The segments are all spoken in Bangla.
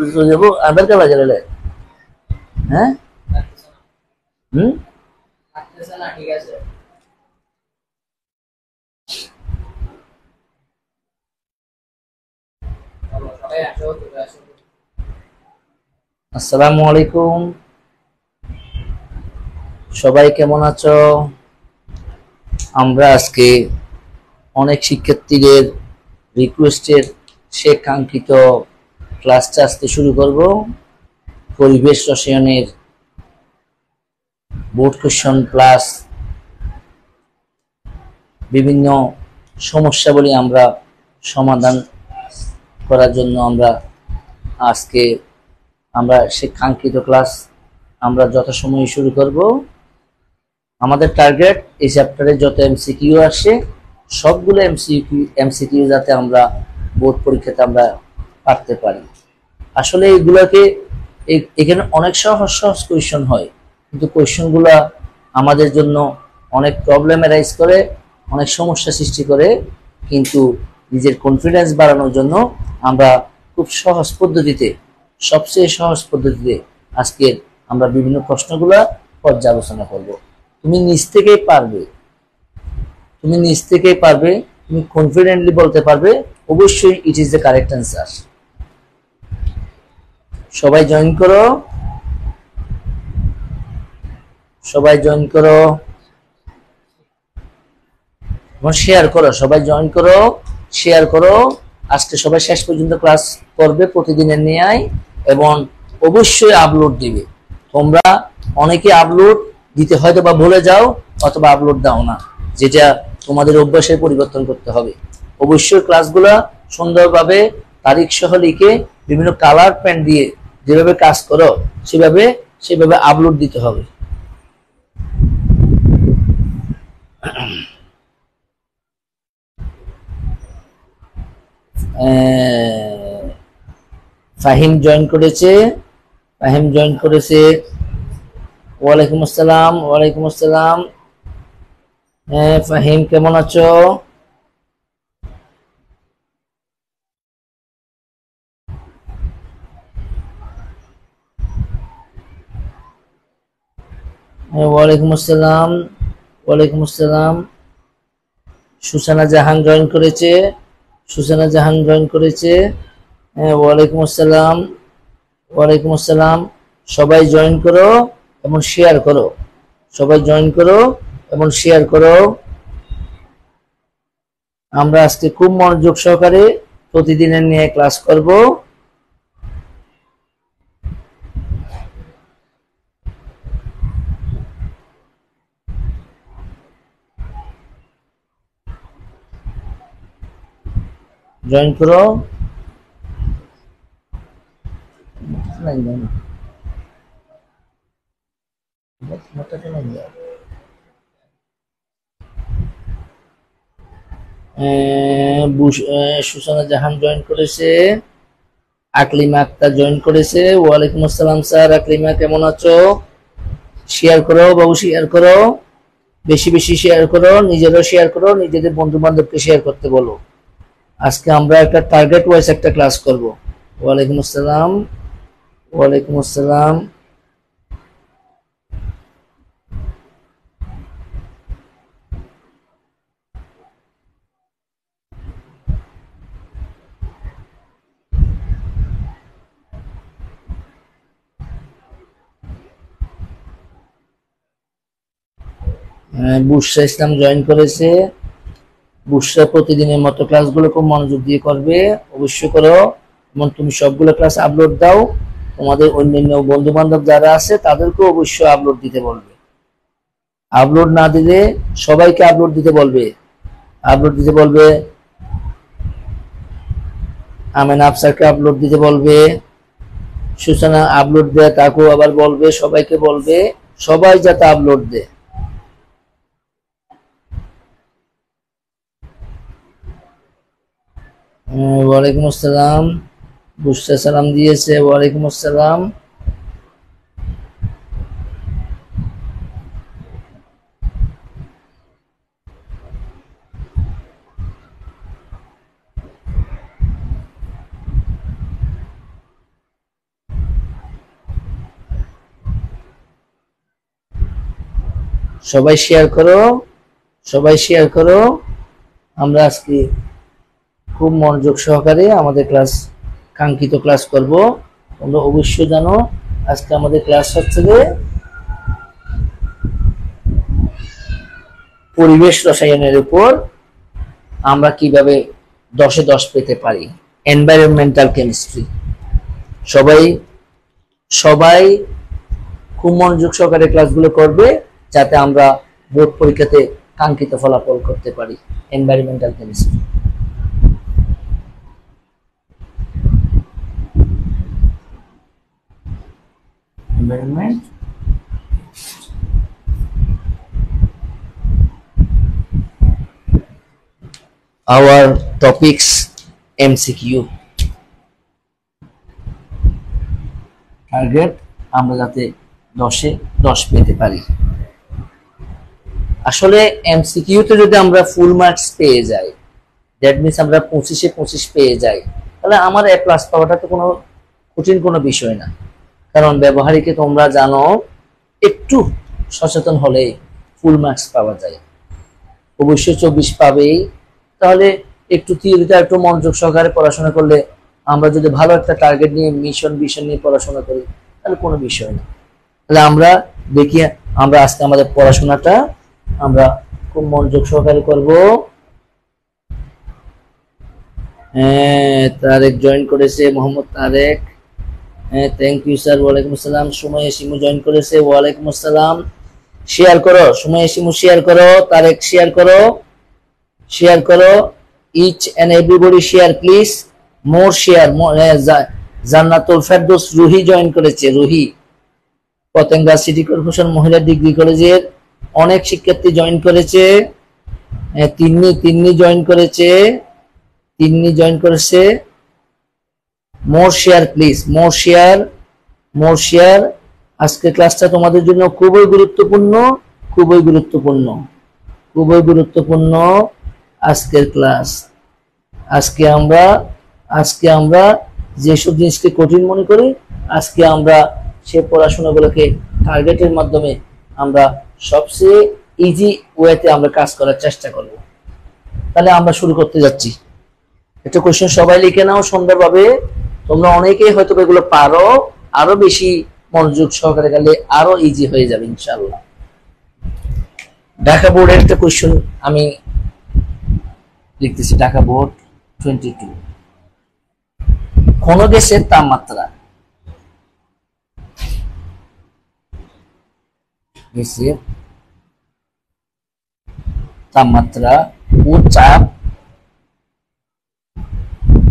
চলে যাবো আধার কার্ড লাগে রে হ্যাঁ হুম ঠিক আছে আসসালামু আলাইকুম সবাই কেমন আছো আমরা আজকে অনেক শিক্ষার্থীদের রিকোয়েস্টের সে কাঙ্ক্ষিত ক্লাসটা আজকে শুরু করব পরিবেশ রসায়নের বোর্ড কোশ্চেন প্লাস বিভিন্ন সমস্যাবলী আমরা সমাধান করার জন্য আজকে আমরা সে কাঙ্ক্ষিত ক্লাস আমরা যথাসময়ে শুরু করব আমাদের টার্গেট এই চ্যাপ্টারে যত এমসিকিউ আসে সবগুলো এমসিকিউ যাতে আমরা বোর্ড পরীক্ষাতে আমরা পারতে পারি আসলে এইগুলোকে এখানে অনেক সহজ সহজ কোয়েশ্চন হয় কিন্তু কোয়েশ্চনগুলো আমাদের জন্য অনেক প্রবলেম রাইজ করে অনেক সমস্যা সৃষ্টি করে কিন্তু নিজের কনফিডেন্স বাড়ানোর জন্য আমরা খুব সহজ পদ্ধতিতে সবচেয়ে সহজ পদ্ধতিতে আজকে আমরা বিভিন্ন প্রশ্নগুলো পর্যালোচনা করব তুমি নিজ থেকেই পারবে তুমি কনফিডেন্টলি বলতে পারবে অবশ্যই it is the correct answer সবাই জয়েন করো এবং শেয়ার করো সবাই জয়েন করো শেয়ার করো আজকে সবাই শেষ পর্যন্ত ক্লাস করবে প্রতিদিনের ন্যায় এবং অবশ্যই আপলোড দিবে তোমরা অনেকে আপলোড দিতে হয়তো বা ভুলে যাও অথবা আপলোড দাও না যেটা তোমাদের অভ্যাসের পরিবর্তন করতে হবে অবশ্যই ক্লাসগুলো সুন্দরভাবে তারিখ সহ লিখে বিভিন্ন কালার পেন দিয়ে যেভাবে কাজ করো সেভাবে আপলোড দিতে হবে ফাহিম জয়েন করেছে ওয়ালাইকুম আসসালাম ফাহিম কেমন আছো ওয়ালাইকুম আসসালাম সুসানা জাহান জয়েন করেছে ওয়ালাইকুম আসসালাম সবাই জয়েন করো এবং শেয়ার করো আমরা আজকে খুব মনোযোগ সহকারে প্রতিদিনের নিয়ে ক্লাস করব জয়েন করো সুসানা জাহান জয়েন করেছে আকলিমা আক্তার জয়েন করেছে ওয়ালাইকুম আসসালাম স্যার আকলিমা কেমন আছো শেয়ার করো বাবু শেয়ার করো বেশি বেশি শেয়ার করো নিজেরও শেয়ার করো নিজেদের বন্ধু বান্ধবকে শেয়ার করতে বলো আজকে আমরা একটা টার্গেট ওয়াইজ একটা ক্লাস করব ওয়ালাইকুম আসসালাম বুশরা ইসলাম জয়েন করেছে বুশরা প্রতিদিনের মতো ক্লাসগুলো খুব মনোযোগ দিয়ে করবে অবশ্যই করো এবং তুমি সবগুলো ক্লাস আপলোড দাও তোমাদের অন্যান্য বন্ধু বান্ধব যারা আছে তাদেরকে অবশ্যই আপলোড দিতে বলবে আপলোড না দিলে সবাইকে আপলোড দিতে বলবে আমেনা আফসারকে আপলোড দিতে বলবে সুসানা আপলোড দেয় তাকেও আবার বলবে সবাইকে বলবে সবাই যাতে আপলোড দেয় ওয়ালাইকুম আসসালাম বুশরা সালাম দিয়েছে ওয়ালাইকুম আসসালাম সবাই শেয়ার করো, সবাই শেয়ার করো। আমরা আজকে খুব মনোযোগ সহকারে আমাদের ক্লাস, কাঙ্ক্ষিত ক্লাস করব। তোমরা অবশ্যই জানো আজকে আমাদের ক্লাস হচ্ছে যে পরিবেশ রসায়নের উপর আমরা কিভাবে 10-এ 10 পেতে পারি, এনভায়রনমেন্টাল কেমিস্ট্রি। সবাই সবাই খুব মনোযোগ সহকারে ক্লাসগুলো করবে যাতে আমরা বোর্ড পরীক্ষাতে কাঙ্ক্ষিত ফলাফল করতে পারি। Environmental chemistry, environment, our topics MCQ, target আমরা যাতে 10-এ 10 পেতে পারি। আসলে এমসিকিউ তে যদি আমরা ফুল মার্কস পেয়ে যাই, দ্যাট মিন্স আমরা 25-এ 25 পেয়ে যাই, তাহলে আমার এ প্লাস পাওয়াটা তো কোনো কঠিন কোনো বিষয় না। কারণ ব্যবহারিকে তোমরা জানো একটু সচেতন হলে ফুল মার্কস পাওয়া যায়। অবশ্যই 24 পাবেই। তাহলে একটু থিওরিটা একটু মনোযোগ সহকারে পড়াশোনা করলে, আমরা যদি ভালো একটা টার্গেট নিয়ে ভিশন নিয়ে পড়াশোনা করি তাহলে কোনো বিষয় না। তাহলে আমরা দেখি, আমরা আজকে আমাদের পড়াশোনাটা আমরা খুব মনোযোগ সহকারে করব। তারেক জয়েন করেছে, Mohammad Tarek, thank you sir. ওয়ালাইকুম আসসালাম। সুমাইয়া শিমু জয়েন করেছে, ওয়ালাইকুম আসসালাম। শেয়ার করো সুমাইয়া শিমু, শেয়ার করো। তারেক শেয়ার করো, শেয়ার করো। Each and everybody share please, more share. Jannatul Ferdous Ruhi join করেছে, রুহি। পতেঙ্গা সিটি কর্পোরেশন মহিলা ডিগ্রি কলেজের অনেক শিক্ষার্থী জয়েন করেছে। তিন্নি জয়েন করেছে, তিন্নি জয়েন করেছে। More share please, more share, more share. আজকের ক্লাসটা তোমাদের জন্য খুবই গুরুত্বপূর্ণ, খুবই গুরুত্বপূর্ণ, খুবই গুরুত্বপূর্ণ আজকের ক্লাস। আজকে আমরা যেসব জিনিসকে কঠিন মনে করি, আজকে আমরা সে পড়াশোনাগুলোকে টার্গেটের মাধ্যমে আমরা সবচেয়ে ইজি ওয়েতে আমরা কাজ করার চেষ্টা করব। তাহলে আমরা শুরু করতে যাচ্ছি। একটা কোশ্চেন সবাই লিখে নাও সুন্দরভাবে। তোমরা অনেকেই হয়তো এগুলো পারো, আরো বেশি মনোযোগ সহকারে গেলে আরো ইজি হয়ে যাবে ইনশাআল্লাহ। ঢাকা বোর্ডের একটা কোশ্চেন আমি লিখতেছি, ঢাকা বোর্ড 22। কোন গ্যাসের তাপমাত্রা, গ্যাসের তাপমাত্রা ও চাপ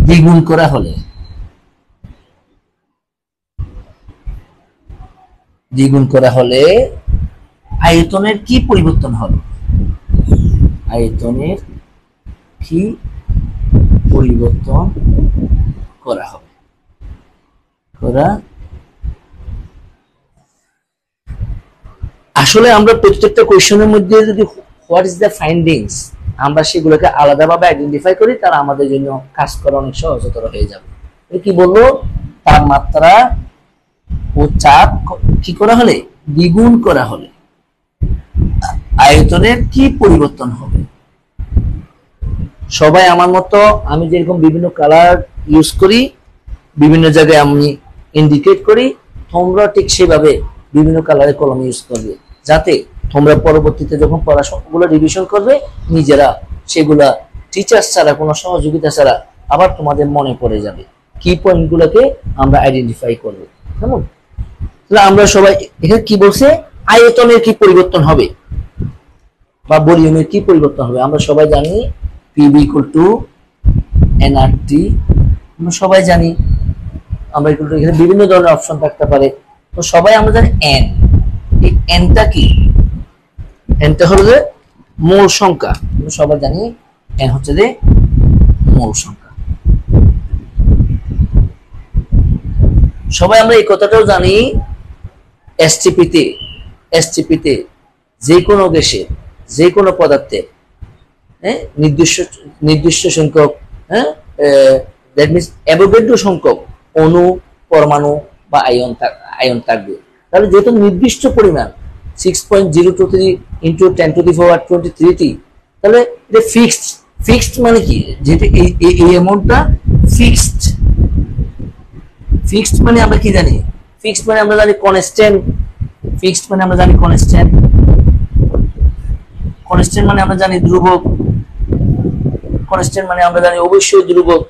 দ্বিগুণ করা হলে, দ্বিগুণ করা হলে আয়তনের কি পরিবর্তন হবে? আয়তনের কি পরিবর্তন করা হবে? আসলে আমরা প্রত্যেকটা কোয়েশ্চেনের মধ্যে যদি হোয়াট ইজ দ্য ফাইন্ডিংস আমরা সেগুলোকে আলাদাভাবে আইডেন্টিফাই করি, তারা আমাদের জন্য কাজ করা অনেক সহজতর হয়ে যাবে। কি বলবো? তাপমাত্রা ও চাপ কি করা হলে, দ্বিগুণ করা হলে আয়তনের কি পরিবর্তন হবে? সবাই আমার মতো আমি যেরকম বিভিন্ন কালার ইউজ করি, বিভিন্ন জায়গায় আমি ইন্ডিকেট করি, তোমরা ঠিক সেভাবে বিভিন্ন কালারের কলম ইউজ করবে, যাতে তোমরা পরবর্তীতে যখন পড়াশোনাগুলো রিভিশন করবে নিজেরা সেগুলা টিচার ছাড়া, কোনো সহযোগিতা ছাড়া আবার তোমাদের মনে পড়ে যাবে। কি পয়েন্টগুলোকে আমরা আইডেন্টিফাই করব। কেমন? তাহলে আমরা সবাই এখানে কি বলছে, আয়তনের কি পরিবর্তন হবে বা ভলিউমের কি পরিবর্তন হবে? আমরা সবাই জানি PV = nRT, আমরা সবাই জানি। আমরা এখানে বিভিন্ন ধরনের অপশন থাকতে পারে, তো সবাই আমরা জানি n। এই nটা কি? nটা হলো যে মোল সংখ্যা। আমরা সবাই জানি n হচ্ছে যে মোল সংখ্যা। সবাই আমরা এই কথাটাও জানি, STP তে যে কোনো গ্যাসের, যে কোনো পদার্থের নির্দিষ্ট সংখ্যক, দ্যাট মিন্স অ্যাভোগাড্রো সংখ্যক অণু, পরমাণু বা আয়ন থাকবে। তাহলে যেহেতু নির্দিষ্ট পরিমাণ, 6.023 ইন্টু 10⁻23t, তাহলে এটা ফিক্সড। ফিক্সড মানে কি, যেটা এই অ্যামাউন্টটা ফিক্সড। ফিক্সড মানে আমরা কি জানি, ফিক্সড মানে আমরা জানি কনস্ট্যান্ট। ফিক্সড মানে আমরা জানি কনস্ট্যান্ট। কনস্ট্যান্ট মানে আমরা জানি ধ্রুবক। কনস্ট্যান্ট মানে আমরা জানি অবশ্যই ধ্রুবক।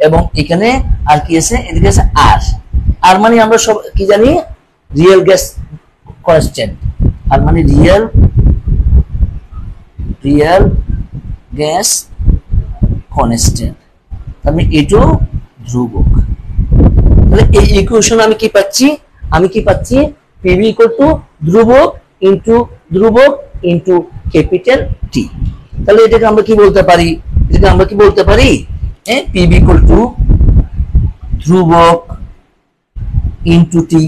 এবং এখানে আর কি আছে, এদিকে আছে আর। আর মানে আমরা সব কি জানি, রিয়েল গ্যাস কনস্ট্যান্ট। আর মানে রিয়েল গ্যাস কনস্ট্যান্ট, তাহলে এটাও ধ্রুবক। তাহলে এই ইকুয়েশন আমি কি পাচ্ছি, পিভি ইকুয়াল টু ধ্রুবক ইন্টু ক্যাপিটাল টি। তাহলে এটাকে আমরা কি বলতে পারি, পিভি ইকুয়াল টু ধ্রুবক ইন্টু টি।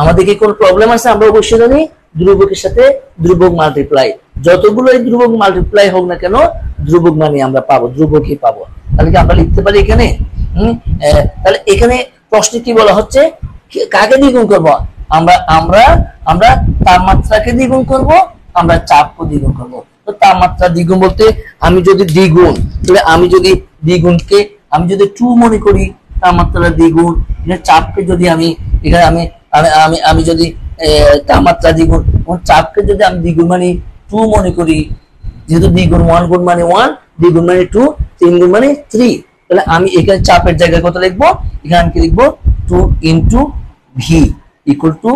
আমাদের কি কোনো প্রবলেম আছে, আমরা অবশ্যই জানি ধ্রুবকের সাথে ধ্রুবক মাল্টিপ্লাই, যতগুলো ধ্রুবক মাল্টিপ্লাই হোক না কেন ধ্রুবক মানে আমরা পাবো, ধ্রুবকই পাবো। তাহলে কি আমরা লিখতে পারি এখানে, তাহলে এখানে প্রশ্নে কি বলা হচ্ছে, কাকে দ্বিগুণ করব, আমরা তাপমাত্রাকে দ্বিগুণ করব, আমরা চাপকে দ্বিগুণ করব। তো তাপমাত্রা দ্বিগুণ বলতে আমি যদি দ্বিগুণ, তাহলে আমি যদি 2 মনে করি, তাপমাত্রা দ্বিগুণ, চাপকে যদি আমি এখানে আমি যদি তাপমাত্রা দ্বিগুণ, চাপকে যদি আমি দ্বিগুণ মানে 2 মনে করি, যেহেতু দ্বিগুণ 1 গুণ মানে 1, দ্বিগুণ মানে 2, 3 গুণ মানে 3, তাহলে আমি এখানে চাপের জায়গায় কত লিখবো, এখানে কি লিখবো 2 ইন্টু ভি ইকুয়াল টু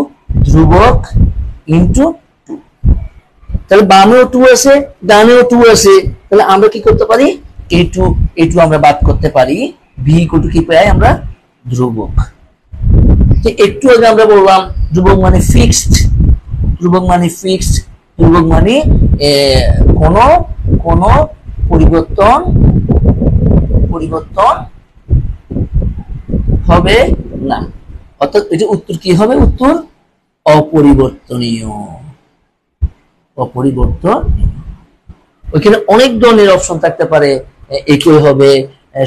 ধ্রুবক ইন্টু 2। তাহলে বামেও 2 আছে, ডানেও 2 আছে, তাহলে আমরা কি করতে পারি, a2 আমরা বাদ করতে পারি, ভি ইকুয়াল টু কি পাই আমরা, ধ্রুবক। একটু আগে আমরা বললাম ধ্রুবক মানে ফিক্সড, ধ্রুবক মানে কোনো পরিবর্তন হবে না, অর্থাৎ এটা উত্তর কি হবে, উত্তর অপরিবর্তনীয়। ওইখানে অনেক ধরনের অপশন থাকতে পারে, একই হবে,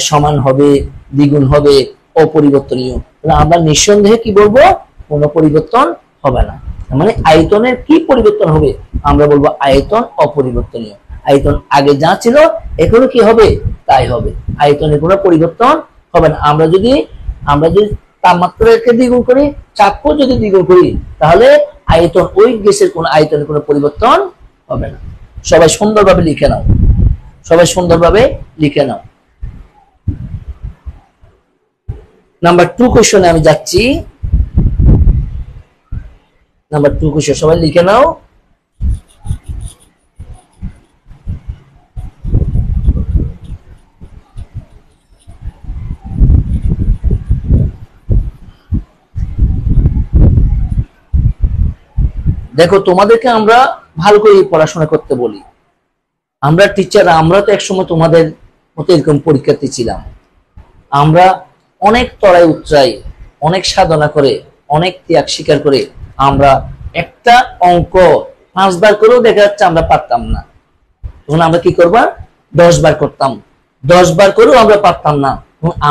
সমান হবে, দ্বিগুণ হবে, অপরিবর্তনীয়। আমরা নিঃসন্দেহে কি বলবো, কোনো পরিবর্তন হবে না। মানে আয়তনের কি পরিবর্তন হবে, আমরা বলবো আয়তন অপরিবর্তনীয়। আয়তন আগে যা ছিল এখনো কি হবে, তাই হবে, আয়তনের কোনো পরিবর্তন হবে না। আমরা যদি তাপমাত্রাকে দ্বিগুণ করি, চাপও যদি দ্বিগুণ করি, তাহলে আয়তন, ওই গ্যাসের কোনো আয়তনের কোনো পরিবর্তন হবে না। সবাই সুন্দরভাবে লিখে নাও। নাম্বার 2 কোশ্চেনে আমি যাচ্ছি। নাম্বার 2 কোশ্চেন সবাই লিখে নাও। দেখো, তোমাদেরকে আমরা ভালো করে পড়াশোনা করতে বলি। আমরা টিচার, আমরা তো একসময় তোমাদের মতো এরকম পরীক্ষার্থী ছিলাম। আমরা অনেক তরাই উতরাই, অনেক সাধনা করে, অনেক ত্যাগ স্বীকার করে আমরা একটা অঙ্ক 5 বার করেও দেখা যাচ্ছে আমরা পারতাম না। তখন আমরা কি করবা, 10 বার করতাম, 10 বার করেও আমরা পারতাম না।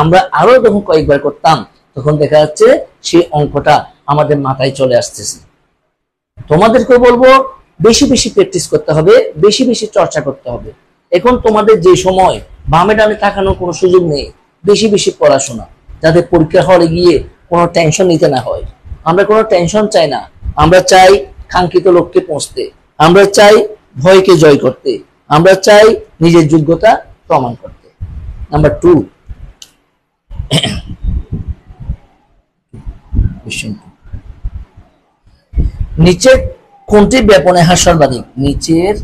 আমরা আরো যখন কয়েকবার করতাম, তখন দেখা যাচ্ছে সেই অঙ্কটা আমাদের মাথায় চলে আসতেছে। তোমাদেরকে বলবো বেশি বেশি প্র্যাকটিস করতে হবে, বেশি বেশি চর্চা করতে হবে। এখন তোমাদের যে সময়, বামে ডানে তাকানোর কোনো সুযোগ নেই, বেশি বেশি পড়াশোনা, যাতে পরীক্ষা হলে গিয়ে কোনো টেনশন নিতে না হয়। আমরা কোনো টেনশন চাই না, আমরা চাই কাঙ্ক্ষিত লক্ষ্যে পৌঁছতে, আমরা চাই ভয়কে জয় করতে, আমরা চাই নিজের যোগ্যতা প্রমাণ করতে। নাম্বার 2, নিচের কোনটি ব্যাপনের হার সর্বাধিক, নিচের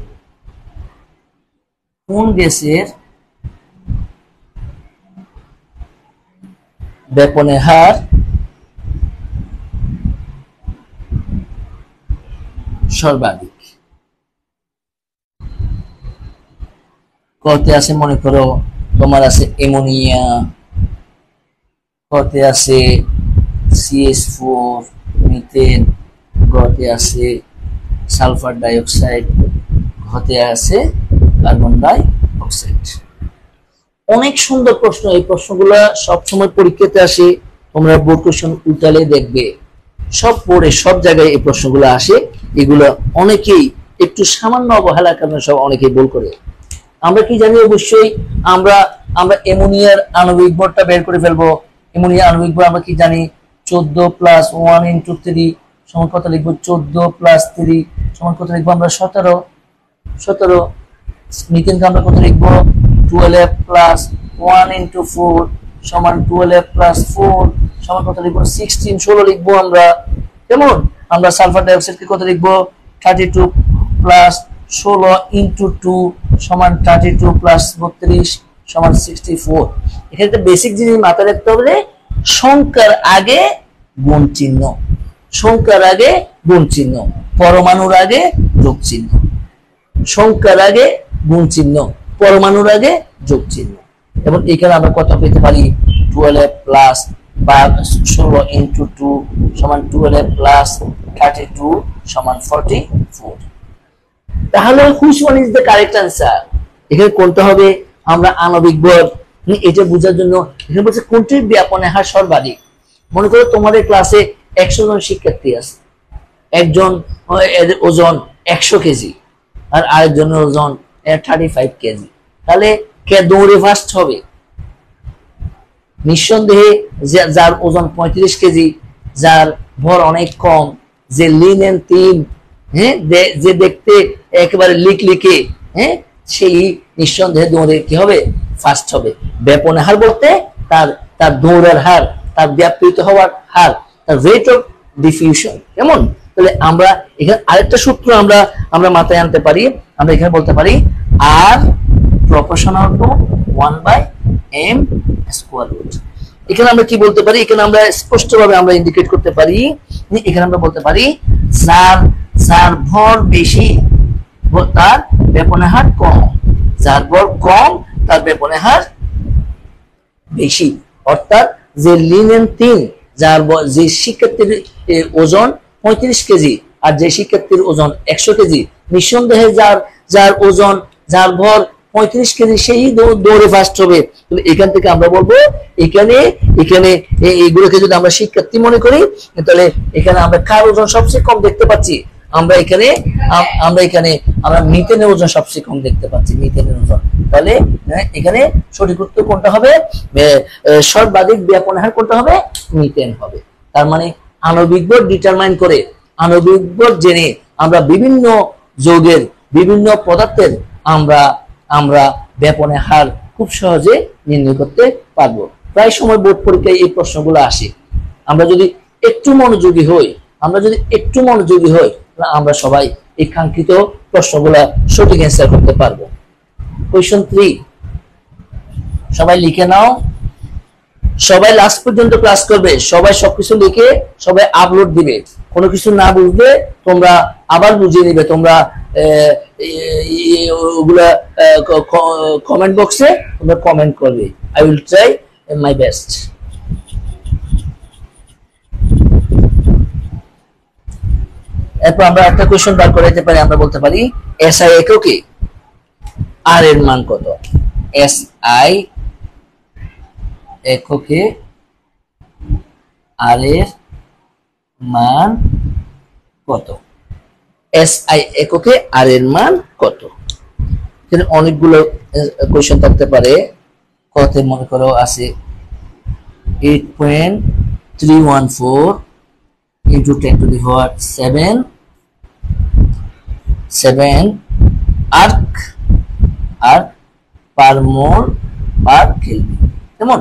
কোন গ্যাসের ব্যাপনের হার সর্বাধিক? কতে আছে, মনে করো তোমার আছে অ্যামোনিয়া, কতে আছে CH4 মিথেন, গতে আছে সালফার ডাইঅক্সাইড, ঘতে আছে কার্বন ডাই অক্সাইড। অনেক সুন্দর প্রশ্ন, এই প্রশ্নগুলো সবসময় পরীক্ষাতে আসে। তোমরা বোর্ড কোশ্চেন উঠালে দেখবে সব বোর্ডে সব জায়গায় এই প্রশ্নগুলো আসে। এগুলো অনেকেই একটু সামান্য অবহেলার কারণে সব অনেকেই ভুল করে। আমরা কি জানি, অবশ্যই আমরা আমরা অ্যামোনিয়ার আণবিক ভরটা বের করে ফেলবো। অ্যামোনিয়ার আণবিক ভর আমরা কি জানি, 14 + 1 × 3 সমান কত লিখবো, 14 + 3 সমান কত লিখবো আমরা, 17। মিথেনকে আমরা কত লিখবো, 12 + 1 × 4 সমান 12 + 4 সমান কত লিখবো, 16 লিখবো আমরা। কেমন? আমরা সালফার ডাইঅক্সাইডকে কত লিখবো, 32 + 16 × 2 সমান 32 + 32 সমান 64। এখানে একটা বেসিক জিনিস মাথায় রাখতে হবে, সংখ্যার আগে গুণ চিহ্ন, সংখ্যার আগে গুণ চিহ্ন, পরমাণুর আগে যোগ চিহ্ন। সংখ্যার আগে গুণ চিহ্ন, পরমাণুর আগে যোগ চিহ্ন। এবং এখানে আমরা কত পেতে পারি, 12 + 16 × 2 সমান 12 + 32 সমান 44। তাহলে which one is the correct answer? এখানে কোনটা হবে? আমরা আণবিক ভর এটা বোঝার জন্য এখানে বলছে কোনটির ব্যাপনের হার সর্বাধিক। মনে করো তোমাদের ক্লাসে 100 জন শিক্ষার্থী আছে, একজন এদের ওজন 100 কেজি আর আরেকজনের ওজন 35 কেজি, তাহলে কে দৌড়ে ফার্স্ট হবে? নিঃসন্দেহে যার ওজন 35 কেজি, যার ভর অনেক কম, যে লিন এন্ড থিন, হ্যাঁ, যে দেখতে একেবারে লিকলিকে, হ্যাঁ, সেই নিঃসন্দেহে দৌড়ে কি হবে, ফার্স্ট হবে। ব্যাপনের হার বলতে তার তার দৌড়ের হার, তার ব্যাপৃত হওয়ার হার, তার রেট অফ ডিফিউশন। কেমন? তাহলে আমরা এখানে আরেকটা সূত্র আমরা আমরা মাথায় আনতে পারি। আমরা এখানে বলতে পারি আর প্রপোর্শনাল টু 1/m²। এখানে আমরা কি বলতে পারি? এখানে আমরা স্পষ্টভাবে আমরা ইন্ডিকেট করতে পারি, এখানে আমরা বলতে পারি যার যার ভর বেশি তার ব্যাপনের হার কম, যার ভর কম তার ব্যাপনের হার বেশি। অর্থাৎ যে লিন এন্ড থিন, যার যে শিক্ষার্থীর ওজন 35 কেজি আর যে শিক্ষার্থীর ওজন 100 কেজি, নিঃসন্দেহে যার যার ওজন, যার ভর 35 কেজি সেই দৌড়ে ফার্স্ট হবে। এখান থেকে আমরা বলবো এখানে এখানে এইগুলোকে যদি আমরা শিক্ষার্থী মনে করি, তাহলে এখানে আমরা কার ওজন সবচেয়ে কম দেখতে পাচ্ছি? আমরা এখানে আমরা মিথেনের ওজন সবচেয়ে কম দেখতে পাচ্ছি, মিথেনের ওজন। তাহলে এখানে সঠিক উত্তর কোনটা হবে? সর্বাধিক ব্যাপনের হার কোনটা হবে? মিথেন হবে। তার মানে আণবিক ভর ডিটারমাইন করে, আণবিক ভর জেনে আমরা বিভিন্ন যৌগের, বিভিন্ন পদার্থের আমরা ব্যাপনের হার খুব সহজে নির্ণয় করতে পারবো। প্রায় সময় বোর্ড পরীক্ষায় এই প্রশ্নগুলো আসে। আমরা যদি একটু মনোযোগী হই, আমরা সবাই এই কাঙ্ক্ষিত প্রশ্নগুলা সঠিক অ্যান্সার করতে পারবো। কোয়েশ্চন 3 সবাই লিখে নাও। সবাই লাস্ট পর্যন্ত ক্লাস করবে, সবাই সবকিছু লিখে সবাই আপলোড দিবে। কোনো কিছু না বুঝলে তোমরা আবার বুঝিয়ে নিবে, তোমরা ওগুলা কমেন্ট বক্সে তোমরা কমেন্ট করবে। I will try my best. এরপর আমরা একটা কোশ্চেন বার করে দিতে পারি। আমরা বলতে পারি এসআই এককে আর এর মান কত? এসআই এককে আর এর মান কত? এসআই এককে আর এর মান কত? এখানে অনেকগুলো কোশ্চেন থাকতে পারে। কত মনে করো আছে 8.314 into 10⁷ আর্ক পার মোল পার কেলভিন। কেমন?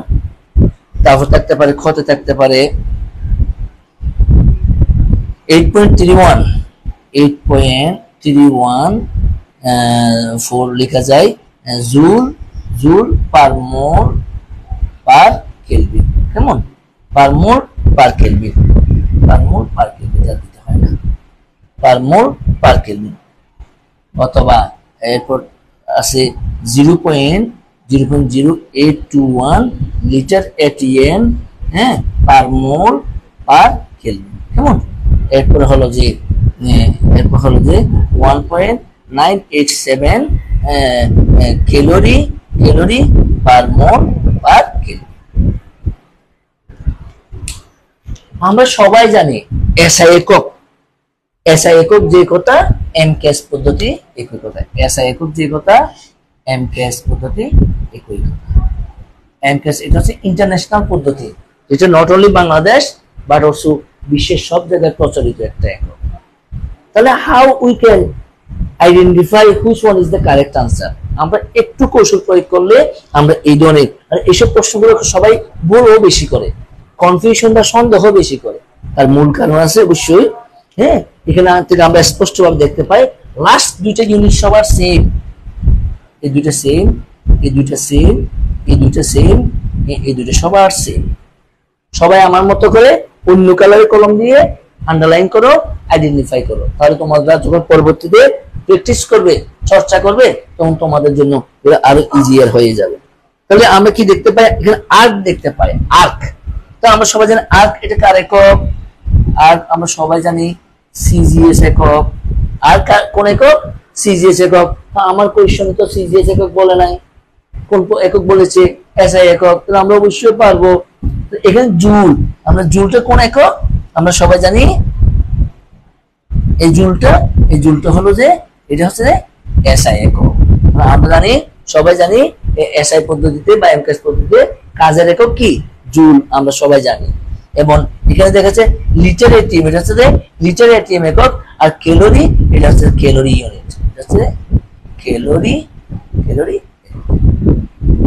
তারপর থাকতে পারে, ক্ষতে থাকতে পারে 8.314 লেখা যায় জুল পার মোল পার কেলভিন। কেমন? পার মোল পার কেলভিন, দিতে হয় না, পার মোল পার কেলভিন। অথবা এরপর আছে 0.0821 লিটার এটিএম, হ্যাঁ, পার মোল পার কেলভিন। কেমন? এরপর হলো যে 1.987 ক্যালোরি পার মোল পার কেলভিন। আমরা সবাই জানি এসআই একক এসআই একক যে কথা, এমকেএস পদ্ধতি একই কথা। এসআই একক যে কথা, এমকেএস পদ্ধতি একই কথা। এমকেএস এটা হচ্ছে ইন্টারন্যাশনাল পদ্ধতি, যেটা not only Bangladesh but also বিশ্বের সব জায়গায় প্রচলিত একটা একক। তাহলে how we can identify which one is the correct answer, আমরা একটু কৌশল প্রয়োগ করলে আমরা এই ধরনের, এইসব প্রশ্নগুলো সবাই ভুলও বেশি করে, কনফিউশন বা সন্দেহ বেশি করে। তার মূল কারণ আছে অবশ্যই। হ্যাঁ, এখানে থেকে আমরা স্পষ্টভাবে দেখতে পাই লাস্ট দুইটা ইউনিট সবার সেম, এই দুইটা সেম, এই দুইটা সেম, এই দুইটা সেম, এই দুইটা সবার সেম। সবাই আমার মতো করে অন্য কালারের কলম দিয়ে আন্ডারলাইন করো, আইডেন্টিফাই করো, তাহলে তোমরা যখন পরবর্তীতে প্র্যাকটিস করবে, চর্চা করবে, তখন তোমাদের জন্য এটা আরো ইজিয়ার হয়ে যাবে। তাহলে আমরা কি দেখতে পাই এখানে? আর্ক দেখতে পাই, আর্ক। তো আমরা সবাই জানি আর্ক এটা কার একক? আর্ক আমরা সবাই জানি সিজিএস একক। আর কোন একক? সিজিএস একক। আমার কোয়েশ্চনে তো সিজিএস একক বলে নাই, কোন একক বলেছে? এসআই একক। তাহলে আমরা অবশ্যই পারবো। এখানে জুল, আমরা জুলটা কোন একক? আমরা সবাই জানি এই জুলটা হলো যে এটা হচ্ছে এসআই একক। আমরা জানি, সবাই জানি এসআই পদ্ধতিতে বা এমকেএস পদ্ধতিতে কাজের একক কি? জুল, আমরা সবাই জানি। এবং এখানে দেখা যাচ্ছে লিটার এটিএম, এটা হচ্ছে লিটার এটিএম একক। আর ক্যালোরি, এটা হচ্ছে ক্যালোরি ইউনিট, এটা হচ্ছে ক্যালোরি।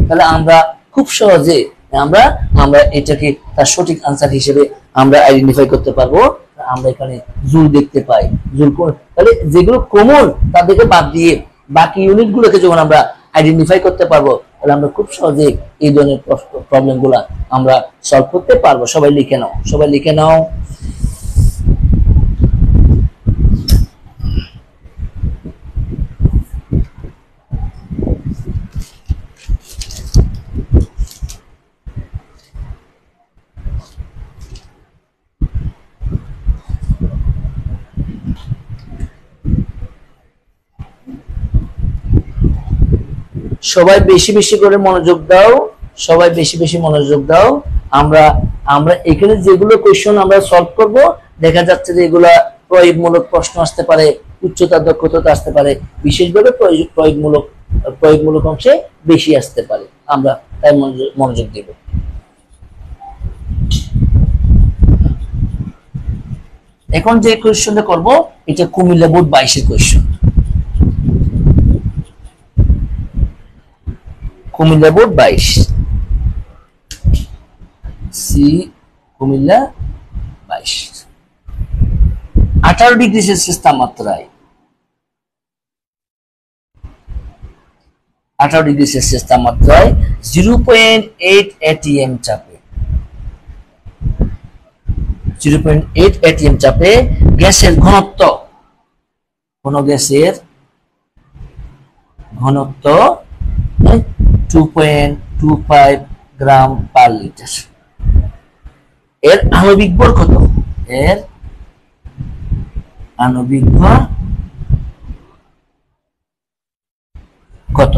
তাহলে আমরা খুব সহজে আমরা এটাকে তার সঠিক আনসার হিসেবে আমরা আইডেন্টিফাই করতে পারবো। আমরা এখানে জুল দেখতে পাই, জুল কোন? তাহলে যেগুলো কমন তাদেরকে বাদ দিয়ে বাকি ইউনিট গুলোকে যখন আমরা আইডেন্টিফাই করতে পারবো, তাহলে আমরা খুব সহজে এই ধরনের প্রবলেম গুলা আমরা সলভ করতে পারবো। সবাই লিখে নাও, সবাই লিখে নাও। সবাই বেশি বেশি করে মনোযোগ দাও, সবাই বেশি বেশি মনোযোগ দাও। আমরা এখানে যেগুলো কোয়েশ্চন আমরা সলভ করব, দেখা যাচ্ছে যে এগুলা প্রয়োগমূলক প্রশ্ন আসতে পারে, উচ্চতার দক্ষতা আসতে পারে, বিশেষভাবে প্রয়োগমূলক অংশে বেশি আসতে পারে। আমরা তাই মনোযোগ দেব। এখন যে কোয়েশ্চনটা করব এটা কুমিল্লা বোর্ড 22 এর question. Cumilla board 22 C, Cumilla 22। 18 degree Celsius তাপমাত্রায়, 18 ডিগ্রি সেলসিয়াস তাপমাত্রায় 0.8 এটিএম চাপে, 0.8 এটিএম চাপে গ্যাসের ঘনত্ব, কোন গ্যাসের ঘনত্ব 2.25 গ্রাম পার লিটার। এর আণবিক ভর কত? এর আণবিক ভর কত?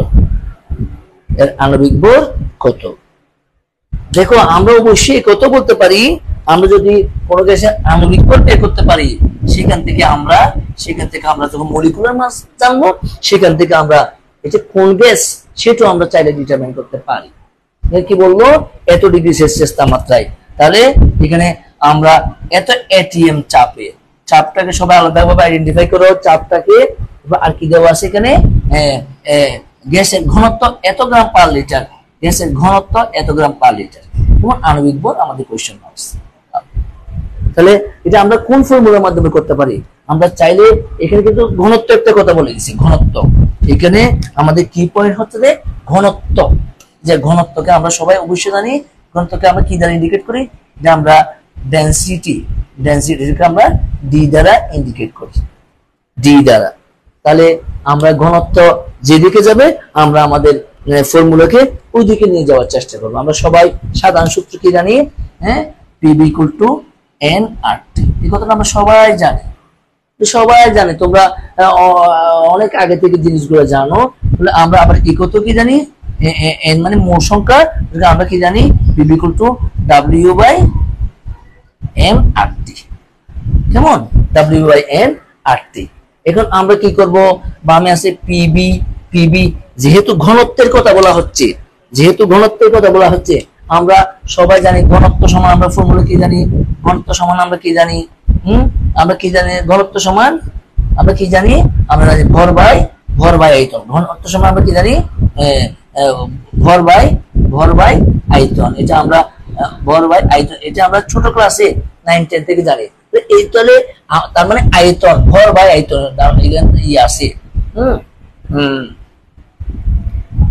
এর আণবিক ভর কত? দেখো আমরা অবশ্যই কত বলতে পারি, আমরা যদি কোনো গ্যাসের আণবিক ভর বের করতে পারি, সেখান থেকে আমরা যখন মলিকুলার মাস জানবো, সেখান থেকে আমরা এটা কোন গ্যাস সেটাও আমরা চাইলে ডিটারমাইন করতে পারি। কি বলবো? এত ডিগ্রি সেলসিয়াস তাপমাত্রায়। তাহলে এখানে আমরা এত এটিএম চাপে, চাপটাকে সবাই আলাদাভাবে আইডেন্টিফাই করো। চাপটাকে আর কি দেওয়া আছে এখানে? গ্যাসের ঘনত্ব এত গ্রাম পার লিটার, গ্যাসের ঘনত্ব এত গ্রাম পার লিটার এবং আণবিক ভর আমাদের কোয়েশ্চন আসছে। তাহলে এটা আমরা কোন ফর্মুলার মাধ্যমে করতে পারি? আমরা চাইলে এখানে কিন্তু ঘনত্ব একটা কথা বলে দিচ্ছি, ঘনত্ব। এখানে আমাদের কি পয়েন্ট হচ্ছে যে ঘনত্ব, যে ঘনত্বকে আমরা সবাই অবশ্যই জানি। ঘনত্বকে আমরা কি দ্বারা ইন্ডিকেট করি? যে আমরা ডেনসিটিকে আমরা ডি দ্বারা ইন্ডিকেট করি, ডি দ্বারা। তাহলে আমরা ঘনত্ব যেদিকে যাবে আমরা আমাদের ফর্মুলাকে ওই দিকে নিয়ে যাওয়ার চেষ্টা করবো। আমরা সবাই সাধারণ সূত্র কি জানি? হ্যাঁ, পিবি ইকুয়াল টু এন আর টি। এই কথাটা আমরা সবাই জানি, তোমরা অনেক আগে থেকে জিনিসগুলো জানো। আমরা আবার এই কত কি জানি? এন মানে মোট সংখ্যা, আমরা কি জানি? PV equal to W by M R T. কেমন? ডাব্লিউ বাই এন 8টি। এখন আমরা কি করব, বামে আছে পিবি, পিবি যেহেতু ঘনত্বের কথা বলা হচ্ছে, যেহেতু ঘনত্বের কথা বলা হচ্ছে, আমরা সবাই জানি ঘনত্ব সমান, আমরা ফর্মুলা কি জানি, ঘনত্ব সমান আমরা কি জানি, আমরা কি জানি ঘনত্ব সমান, আমরা কি জানি, আমরা জানি ভর বাই আয়তন। ঘনত্ব সমান আমরা কি জানি, ভর বাই আয়তন। এটা আমরা ভর বাই আয়তন, এটা আমরা ছোট ক্লাসে 9 10 থেকে জানি। তো এই তাহলে তার মানে আয়তন, ভর বাই আয়তন ইয়ে আছে।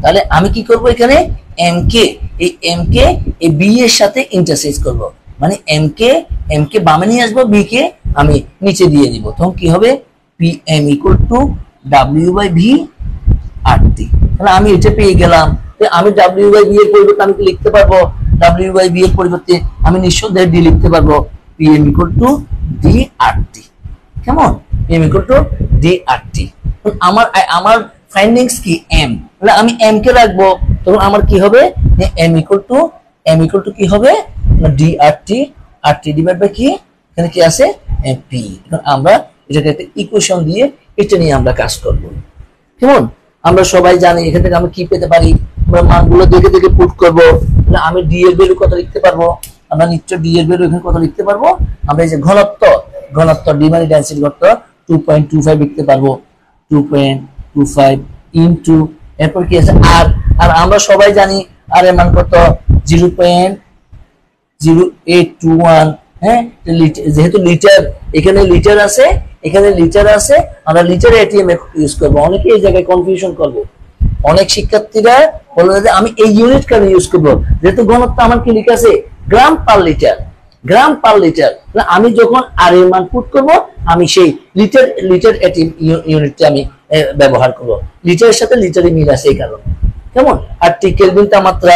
তাহলে আমি কি করব, এখানে এম কে, এই এম কে এই বি এর সাথে ইন্টারচেঞ্জ করব, মানে এম কে বামে নিয়ে আসবো, বি কে আমি নিচে দিয়ে দিব। তখন কি হবে, P M equal to W by V R T. তাহলে আমি এটা পেয়ে গেলাম। আমি ডাব্লিউ বাই ভি এর পরিবর্তে আমি কি লিখতে পারবো, ডাব্লিউ বাই ভি এর পরিবর্তে আমি নিঃসন্দেহে ডি লিখতে পারবো, P M equal to D R T. কেমন, P M equal to D R T. আমার ফাইন্ডিংস কি এম, তাহলে আমি এম কে রাখবো, তখন আমার কি হবে, এম ইকুয়াল টু কি হবে, d R t divide by কি, এখানে কি আছে পি। এখন আমরা এটাকে একটা ইকুয়েশন দিয়ে এটা নিয়ে আমরা কাজ করব। কেমন, আমরা সবাই জানি এখান থেকে আমি কি পেতে পারি, আমরা মানগুলো দেখে দেখে পুট করব। আমি ডি এর ভ্যালু কত লিখতে পারবো, আমরা নিশ্চয় ডি এর ভ্যালু এখানে কত লিখতে পারবো, আমরা এই যে ঘনত্ব ডি মানে ডেনসিটি ঘনত্ব 2.25 লিখতে পারবো, 2.25 ইনটু, এরপর কি আছে আর, আর আমরা সবাই জানি আর এর মান কত 0.0821। হ্যাঁ, যেহেতু লিটার, এখানে লিটার আছে, এখানে লিটার আছে, আমরা লিটার এটিএম ইউজ করবো। অনেকে এই জায়গায় কনফিউশন করবে, অনেক শিক্ষার্থীরা বলবে যে আমি এই ইউনিট কেন ইউজ করবো, যেহেতু ঘনত্ব আমার কি লিখা আছে গ্রাম পার লিটার, আমি যখন আর এর মান পুট করব, আমি সেই লিটার এটিএম ইউনিটটা আমি ব্যবহার করব। লিটারের সাথে লিটারে মিল আছে এই কারণে। কেমন, আর টি কেলভিন তাপমাত্রা,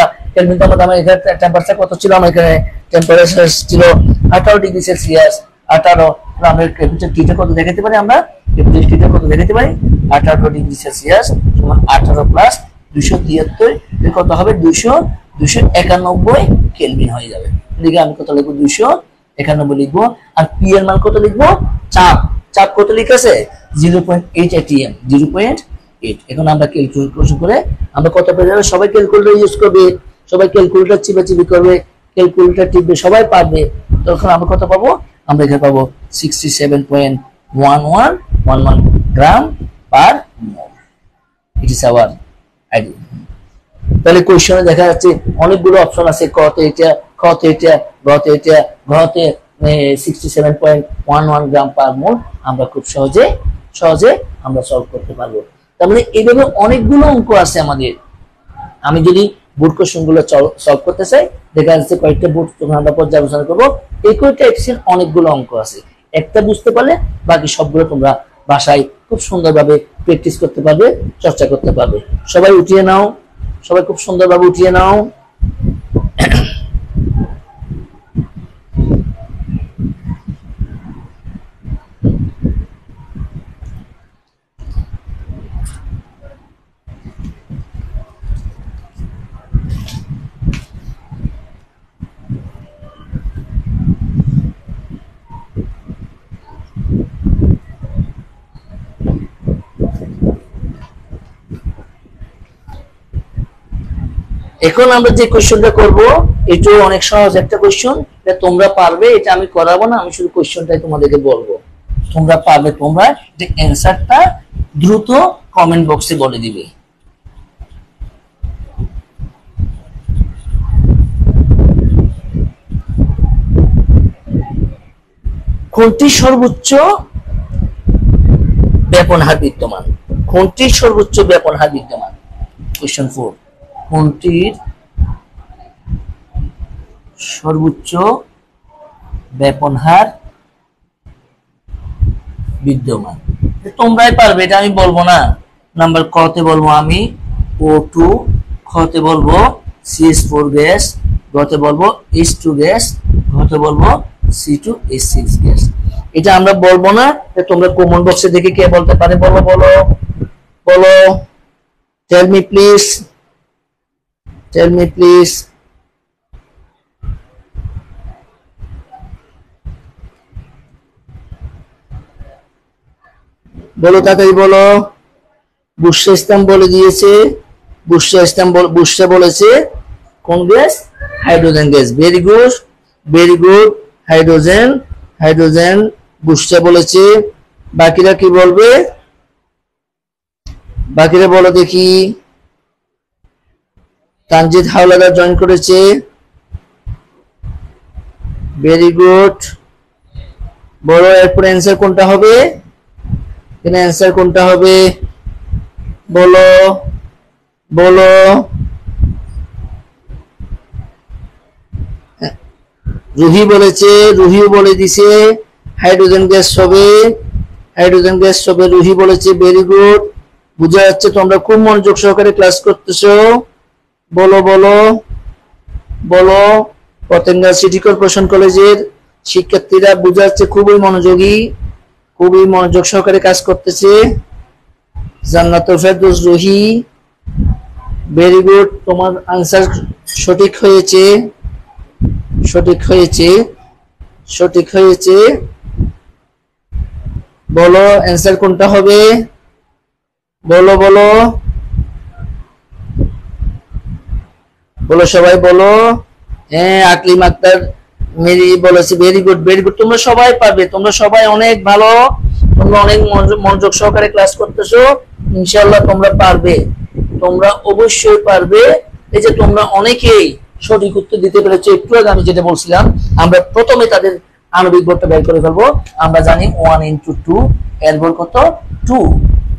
আমার এখানে টেম্পারেচার কত ছিল, আমার এখানে টেম্পারেচার ছিল 18 ডিগ্রি সেলসিয়াস। 18, আমরা ক্যাপিটাল টিটা কত দেখাতে পারি, আমরা ক্যাপিটাল টিটা কত দেখাতে পারি, 18 ডিগ্রি সেলসিয়াস সমান 18 প্লাস 273, কত হবে 291 কেলভিন হয়ে যাবে। এদিকে আমি কত লিখবো, 291 লিখবো। আর পি এর মান কত লিখবো, চাপ কত লিখা আছে 0.8 atm, 0.8। এখন আমরা ক্যালকুলেশন করে আমরা কত পেয়ে যাবে, সবাই ক্যালকুলেটর ইউজ করবে, সবাই ক্যালকুলেটর চিপাচিপি করবে, ক্যালকুলেটর টিপবে, সবাই পারবে। তখন আমরা কত পাবো, আমরা এখানে পাবো 67.1111 gram per mole. It is our idea. তাহলে কোশ্চেনে দেখা যাচ্ছে অনেকগুলো অপশন আছে, কতে এটা, খতে এটা, গতে এটা, ঘতে 67.11 গ্রাম পার মোল আমরা খুব সহজে আমরা সলভ করতে পারবো। তার মানে এইভাবে অনেকগুলো অঙ্ক আছে আমাদের। আমি যদি বোর্ড কোশ্চেন গুলো সলভ করতে চাই, দেখা যাচ্ছে কয়েকটা বোর্ড তখন আমরা পর্যালোচনা করবো। এই কয়েকটা এক্সেল অনেকগুলো অঙ্ক আছে, একটা বুঝতে পারলে বাকি সবগুলো তোমরা বাসায় খুব সুন্দরভাবে প্র্যাকটিস করতে পারবে, চর্চা করতে পারবে। সবাই উঠিয়ে নাও, সবাই খুব সুন্দরভাবে উঠিয়ে নাও। এখন আমরা যে কোশ্চেনটা করব, এটা অনেক সহজ একটা কোশ্চেন, এটা তোমরা পারবে, এটা আমি করাবো না, আমি শুধু কোশ্চেনটাই তোমাদেরকে বলবো, তোমরা পারবে। তোমরা যে অ্যানসারটা দ্রুত কমেন্ট বক্সে বলে দিবে। কোনটি সর্বোচ্চ ব্যাপন হার বিদ্যমান, কোনটির সর্বোচ্চ ব্যাপন হার বিদ্যমান। কোশ্চেন 4, কোনটির সর্বোচ্চ ব্যাপন হার বিদ্যমান, তোমরাই পারবে, এটা আমি বলবো না। নাম্বার ক তে বলবো আমি O2, খ তে বলবো CH4 গ্যাস, গ তে বলবো H2 গ্যাস, ঘ তে বলবো C2H6 গ্যাস। এটা আমরা বলবো না, তোমরা কমেন্ট বক্সে দেখে কে বলতে পারে বলো বলো বলো, tell me please, tell me please. বলো তাড়াতাড়ি বলো। বুশরা ইসলাম বলে দিয়েছে, বুশরা বলেছে কোন গ্যাস? Hydrogen gas. Very good, very good. Hydrogen, hydrogen Bushra বলেছে। বাকিরা কি বলবে? বাকিরা বলো দেখি। তানজিদ হাওলাদার জয়েন করেছে, ভেরি গুড। বলো এরপর অ্যান্সার কোনটা হবে? এখানে অ্যান্সার কোনটা হবে বলো, বলো। রুহি বলেছে, রুহিও বলে দিছে হাইড্রোজেন গ্যাস হবে, হাইড্রোজেন গ্যাস হবে, রুহি বলেছে। ভেরি গুড, বুঝা যাচ্ছে তোমরা খুব মনোযোগ সহকারে ক্লাস করতেছো। বলো বলো বলো। পতেঙ্গা সিটি কর্পোরেশন কলেজের শিক্ষার্থীরা বুঝা যাচ্ছে খুবই মনোযোগী, খুবই মনোযোগ সহকারে কাজ করতেছে। জান্নাতুল ফেরদৌস, রুহি, ভেরি গুড। তোমার আনসার সঠিক হয়েছে, সঠিক হয়েছে, সঠিক হয়েছে। বলো অ্যান্সার কোনটা হবে? বলো বলো বলো, সবাই বলো। হ্যাঁ, আকলিম আক্তার মেরি বলেছে ভেরি গুড, ভেরি গুড। তোমরা সবাই পারবে, তোমরা সবাই অনেক ভালো, তোমরা অনেক মনোযোগ সহকারে ক্লাস করতেছো। ইনশাআল্লাহ তোমরা পারবে, তোমরা অবশ্যই পারবে। এই যে তোমরা অনেকেই সঠিক উত্তর দিতে পেরেছো। একটু আগে আমি যেটা বলছিলাম, আমরা প্রথমে তাদের আণবিক ভরটা বের করে ফেলবো। আমরা জানি 1 into 2 এর ভর কত? 2।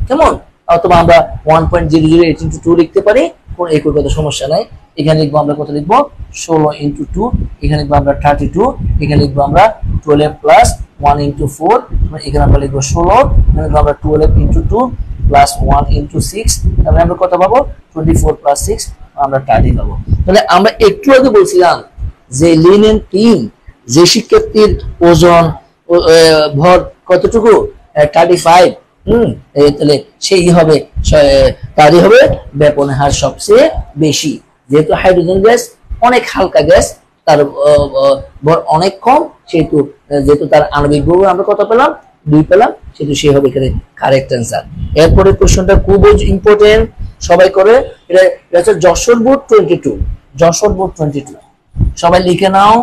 কেমন? অথবা আমরা 1.008 into 2 লিখতে পারি, কোন একই কথা, সমস্যা নাই। এখানে লিখবো আমরা কত? লিখবো 16 into 2, এখানে লিখবো আমরা 32, এখানে লিখবো আমরা 12 plus 1 into 4, এখানে আমরা লিখবো 16, এখানে লিখবো আমরা 12 into 2 plus 1 into 6, তাহলে আমরা কত পাবো? 24 plus 6, আমরা 30 পাবো। তাহলে আমরা একটু আগে বলছিলাম যে লিনেন 3 যে শিক্ষার্থীর ওজন ভর কতটুকু? 35। তাহলে সেই হবে, তারই হবে ব্যাপনের হার সবচেয়ে বেশি। যেহেতু হাইড্রোজেন গ্যাস অনেক হালকা গ্যাস, তার ভর অনেক কম, সেহেতু যেহেতু তার আণবিক ভর আমরা কত পেলাম? 2 পেলাম, সেহেতু সে হবে এখানে কারেক্ট অ্যান্সার। এরপরে কোশ্চেনটা খুবই ইম্পর্টেন্ট, সবাই করে। এটা হচ্ছে যশোর বোর্ড 22, যশোর বোর্ড 22, সবাই লিখে নাও।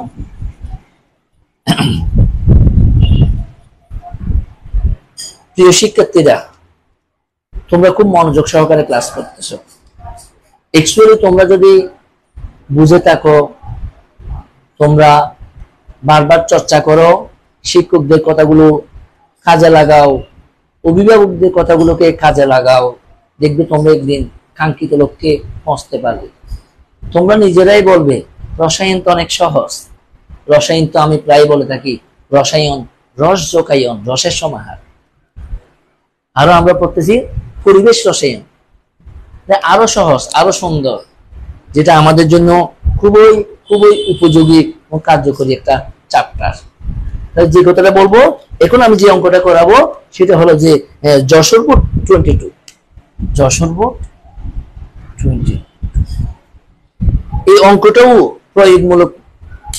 প্রিয় শিক্ষার্থীরা, তোমরা খুব মনোযোগ সহকারে ক্লাস করতেছো। অ্যাকচুয়ালি তোমরা যদি বুঝে থাকো, তোমরা বারবার চর্চা করো, শিক্ষকদের কথাগুলো কাজে লাগাও, অভিভাবকদের কথাগুলোকে কাজে লাগাও, দেখবে তোমরা একদিন কাঙ্ক্ষিত লক্ষ্যে পৌঁছতে পারবে। তোমরা নিজেরাই বলবে রসায়ন তো অনেক সহজ। রসায়ন তো আমি প্রায় বলে থাকি, রসায়ন রস যোগায়ন, রসের সমাহার। আরো আমরা পড়তেছি পরিবেশ রসায়ন, আরো সহজ, আরো সুন্দর, যেটা আমাদের জন্য খুবই খুবই উপযোগী ও কার্যকরী একটা চ্যাপ্টার। যে কথাটা বলবো এখন, আমি যে অঙ্কটা করাবো সেটা হলো যে যশোর বোর্ড 22, যশোর বোর্ড 20। এই অঙ্কটাও প্রয়োগমূলক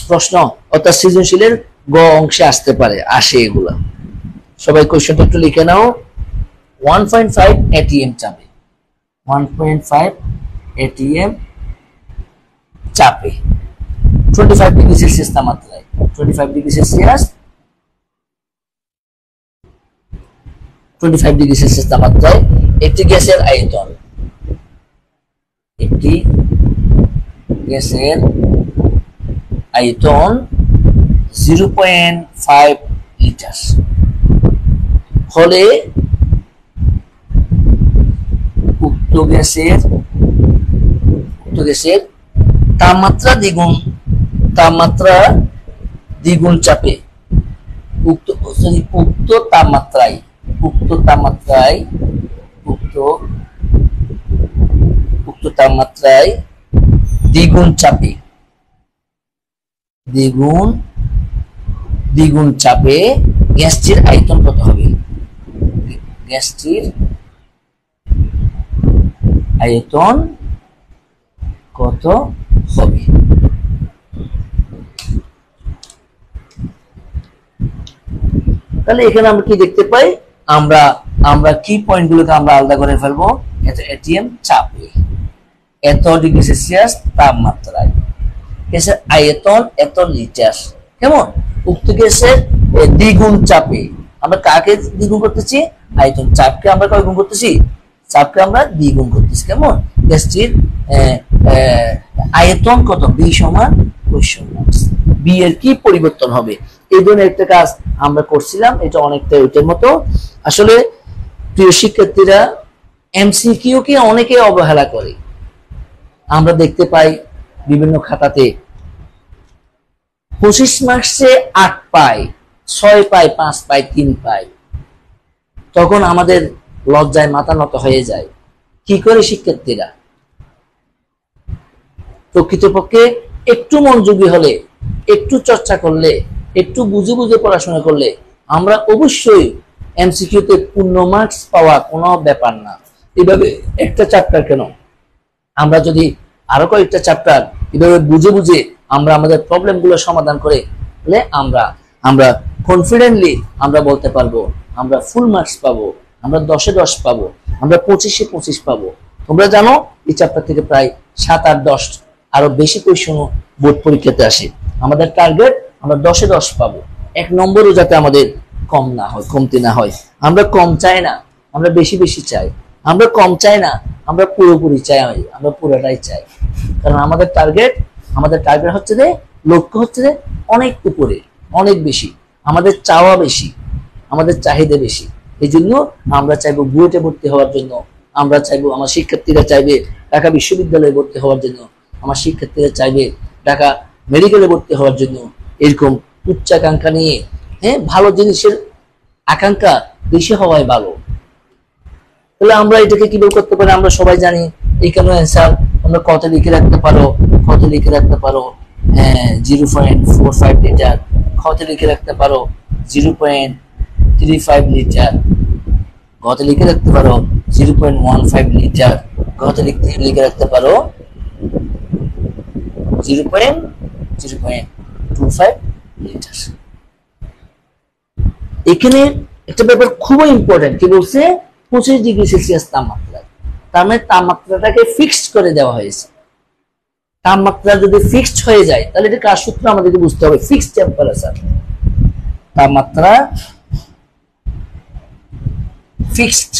প্রশ্ন অর্থাৎ সৃজনশীলের গ অংশে আসতে পারে, আসে এগুলা। সবাই কোশ্চেনটা একটু লিখে নাও। 1.5 ATM চাপে, 1.5 ATM চাপে 25 ডিগ্রি সেলসিয়াস তাপমাত্রায়, 25 ডিগ্রি সেলসিয়াস, 25 ডিগ্রি সেলসিয়াস তাপমাত্রায় একটি গ্যাসের আয়তন, একটি গ্যাসের আয়তন 0.5 লিটার হলে উক্ত গ্যাসের তাপমাত্রা দ্বিগুণ চাপে উক্ত তাপমাত্রায় দ্বিগুণ চাপে গ্যাসটির আয়তন কত হবে? গ্যাসটির আয়তন কত হবে? তাহলে এখানে আমরা কি দেখতে পাই? আমরা আমরা কি পয়েন্টগুলোকে আমরা আলাদা করে ফেলবো, এটিএম চাপে, এত ডিগ্রি সেলসিয়াস তাপমাত্রায়, গ্যাসের আয়তন এত লিটার, কেমন, উক্ত গ্যাসের দ্বিগুণ চাপে, আমরা কাকে দ্বিগুণ করতেছি, আয়তন, চাপকে আমরা কয় গুণ করতেছি, চাপকে আমরা দ্বিগুণ করতেছি, কেমন, গ্যাসটির আয়তন কত, বি সমান বি এর কি পরিবর্তন হবে, এই ধরনের একটা কাজ আমরা করছিলাম। এটা অনেকটা ওইটার মতো। আসলে প্রিয় শিক্ষার্থীরা, এমসিকিউ কে অনেকে অবহেলা করে। আমরা দেখতে পাই বিভিন্ন খাতাতে 25 মার্কসে 8 পায়, 6 পায়, 5 পায়, 3 পায়, তখন আমাদের লজ্জায় মাথা নত হয়ে যায়। কি করে শিক্ষার্থীরা? প্রকৃতপক্ষে একটু মনোযোগী হলে, একটু চর্চা করলে, একটু বুঝে বুঝে পড়াশোনা করলে আমরা অবশ্যই এমসিকিউতে পূর্ণ মার্কস পাওয়া কোনো ব্যাপার না। এভাবে একটা চ্যাপ্টার কেন, আমরা যদি আরো কয়েকটা চ্যাপ্টার এভাবে বুঝে বুঝে আমরা আমাদের প্রবলেমগুলো সমাধান করে তাহলে আমরা কনফিডেন্টলি আমরা বলতে পারবো আমরা ফুল মার্কস পাবো, আমরা 10-এ 10 পাবো, আমরা 25-এ 25 পাবো। তোমরা জানো এই চ্যাপ্টার থেকে প্রায় 7, 8, 10 আরো বেশি কোয়েশ্চেনও বোর্ড পরীক্ষাতে আসে। আমাদের টার্গেট আমরা 10-এ 10 পাবো, 1 নম্বরও যাতে আমাদের কম না হয়, কমতি না হয়। আমরা কম চাই না, আমরা বেশি বেশি চাই। আমরা কম চাই না, আমরা পুরোপুরি চাই, আমরা পুরোটাই চাই। কারণ আমাদের টার্গেট হচ্ছে যে, লক্ষ্য হচ্ছে যে অনেক উপরে, অনেক বেশি, আমাদের চাওয়া বেশি, আমাদের চাহিদা বেশি। এই জন্য আমরা চাইবো বুয়েটে ভর্তি হওয়ার জন্য, আমরা চাইবো, আমার শিক্ষার্থীরা চাইবে ঢাকা বিশ্ববিদ্যালয়ে ভর্তি হওয়ার জন্য, আমার শিক্ষার্থীরা চাইবে ঢাকা মেডিকেলে ভর্তি হওয়ার জন্য। এরকম উচ্চাকাঙ্ক্ষা নিয়ে, ভালো জিনিসের আকাঙ্ক্ষা বেশি হওয়াই ভালো। তাহলে আমরা এটাকে কিভাবে করতে পারি? আমরা সবাই জানি এখানে অ্যান্সার আমরা কত লিখে রাখতে পারো, 0.45 লিটার, কত লিখে রাখতে পারো 0.35 লিটার, কত লিখে রাখতে পারো 0.15 লিটার, কত লিখে রাখতে পারো 0.25 লিটার। এখানে একটা ব্যাপার খুবই ইম্পর্টেন্ট, কি বলছে, 25 ডিগ্রি সেলসিয়াস তাপমাত্রা, তার মানে তাপমাত্রাটাকে ফিক্সড করে দেওয়া হয়েছে। তাপমাত্রা যদি ফিক্সড হয়ে যায় তাহলে এটা কার সূত্র আমাদেরকে বুঝতে হবে, ফিক্সড টেম্পারেচার। তাপমাত্রা ফিক্সড,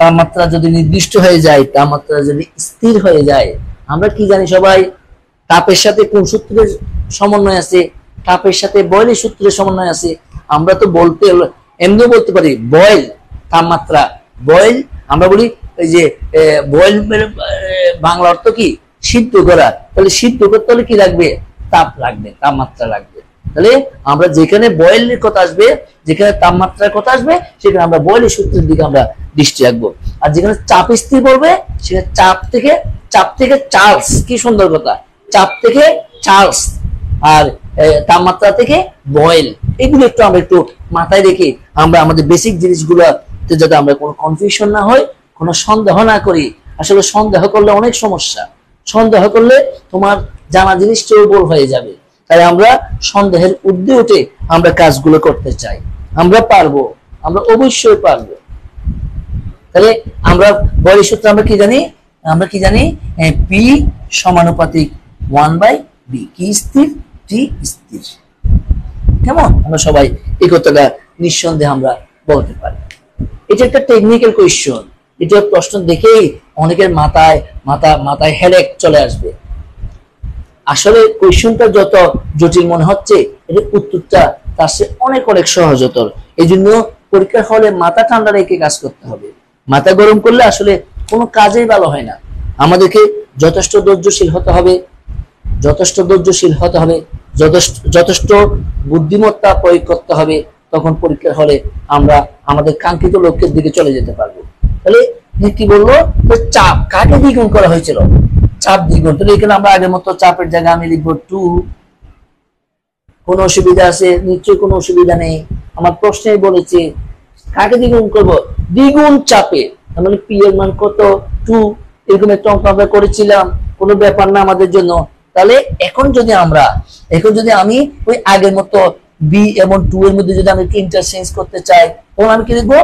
তাপমাত্রা যদি নির্দিষ্ট হয়ে যায়, তাপমাত্রা যদি স্থির হয়ে যায়, আমরা কি জানি সবাই, তাপের সাথে কোন সূত্রের সমন্বয় আছে, তাপের সাথে বয়েলের সূত্রের সমন্বয় আছে। আমরা তো এমনিও বলতে পারি বয়েল, তাপমাত্রা, বয়েল, আমরা বলি এই যে বয়েল বাংলা অর্থ কি, সিদ্ধ করা। তাহলে সিদ্ধ করতে হলে কি লাগবে, তাপ লাগবে, তাপমাত্রা লাগবে। তাহলে আমরা যেখানে বয়েলের কথা আসবে, যেখানে তাপমাত্রার কথা আসবে, সেখানে আমরা বয়েলের সূত্রের দিকে আমরা দৃষ্টি রাখবো। আর যেখানে চাপ স্থির বলবে, সেখানে চাপ থেকে চার্লস, কি সুন্দর কথা, চাপ থেকে চার্লস, আর তাপমাত্রা থেকে বয়েল। এগুলো আমরা একটু মাথায় রেখে আমরা আমাদের বেসিক জিনিসগুলোতে যাতে আমরা কোনো কনফিউশন না হয়, কোনো সন্দেহ না করি। আসলে সন্দেহ করলে অনেক সমস্যা, সন্দেহ করলে তোমার জানা জিনিস চৌবল হয়ে যাবে। তাই আমরা সন্দেহের ঊর্ধ্বে উঠে আমরা কাজগুলো করতে চাই। আমরা পারবো, আমরা অবশ্যই পারবো। তাহলে আমরা বয়েলের সূত্র আমরা কি জানি, পি সমানুপাতিক 1/b, কি স্থির, টি স্থির। কেমন, আমরা সবাই এই কথাটা নিঃসন্দেহে আমরা বলতে পারি। এটা একটা টেকনিক্যাল কোয়েশ্চন, এটা প্রশ্ন দেখেই অনেকের মাথায় হেডেক চলে আসবে। আসলে কোয়েশ্চনটা যত জটিল মনে হচ্ছে, এর উত্তরটা তার চেয়ে অনেক সহজতর। এই জন্য পরীক্ষার হলে মাথা ঠান্ডা রেখে কাজ করতে হবে। মাথা গরম করলে আসলে কোনো কাজেই ভালো হয় না। আমাদেরকে যথেষ্ট ধৈর্যশীল হতে হবে, যথেষ্ট বুদ্ধিমত্তা প্রয়োগ করতে হবে। তখন পরীক্ষার হলে আমরা আমাদের কাঙ্ক্ষিত লক্ষ্যের দিকে চলে যেতে পারবো। তাহলে কি বললো, চাপ কাকে দ্বিগুণ করা হয়েছিল, চাপ দ্বিগুণ। তাহলে এখানে আমরা আগের মতো চাপের জায়গায় আমি লিখবো 2। কোন অসুবিধা আছে? নিশ্চয়ই কোনো অসুবিধা নেই। আমার প্রশ্নে বলেছে কাকে দ্বিগুণ করবো, দ্বিগুণ চাপে। তার মানে পি এর মান কত, 2। এরকম একটা অঙ্ক আমরা করেছিলাম, কোনো ব্যাপার না আমাদের জন্য। তাহলে এখন যদি আমি ওই আগের মতো বি এবং 2 এর মধ্যে যদি আমি ইন্টারচেঞ্জ করতে চাই তখন আমি কি লিখবো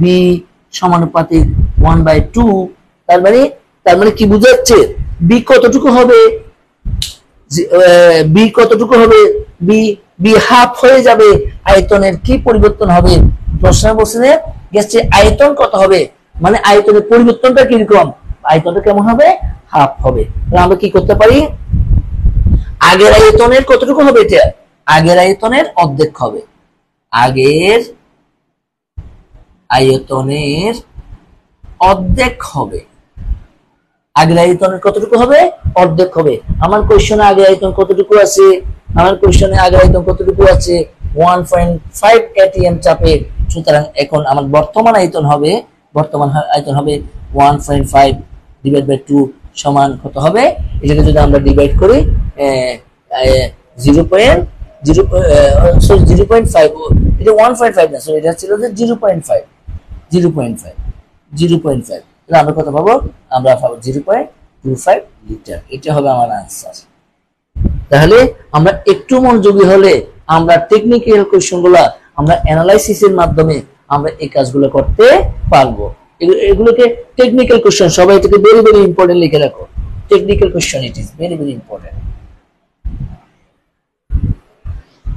বি সমানুপাতিক 1/2। তার মানে কি বোঝাচ্ছে বি কতটুকু হবে, বি কতটুকু হবে, বি বি হাফ হয়ে যাবে। আয়তনের কি পরিবর্তন হবে, প্রশ্নে গেছে আয়তন কত হবে, মানে আয়তনের পরিবর্তনটা কিরকম, আয়তনটা কেমন হবে, হাফ হবে। তাহলে আমরা কি করতে পারি, আগের আয়তনের কতটুকু হবে, এটা আগের আয়তনের অর্ধেক হবে, আগের আয়তনের অর্ধেক হবে, আগের আয়তনের কতটুকু হবে, অর্ধেক হবে। আমার কোশ্চেনে আগের আয়তন কতটুকু আছে, আমার কোশ্চেনে আগের আয়তন কতটুকু আছে 1.5 atm চাপে। সুতরাং এখন আমার বর্তমান আয়তন হবে 1.5 ডিভাইড বাই 2 সমান কত হবে, এটাকে যদি আমরা ডিভাইড করি 0.5, এটা 1.5 না, সরি এটা ছিল যে 0.5, তাহলে আমরা কত পাবো, আমরা পাবো 0.25 লিটার। এটা হবে আমার আনসার। তাহলে আমরা একটু মনোযোগী হলে আমরা টেকনিক্যাল কোশ্চেনগুলো আমরা অ্যানালাইসিসের মাধ্যমে আমরা এই কাজগুলো করতে পারবো। এগুলোকে টেকনিক্যাল কোশ্চেন, সবাই এটাকে ভেরি ভেরি ইম্পর্টেন্ট লিখে রাখো, technical question, it is very very important.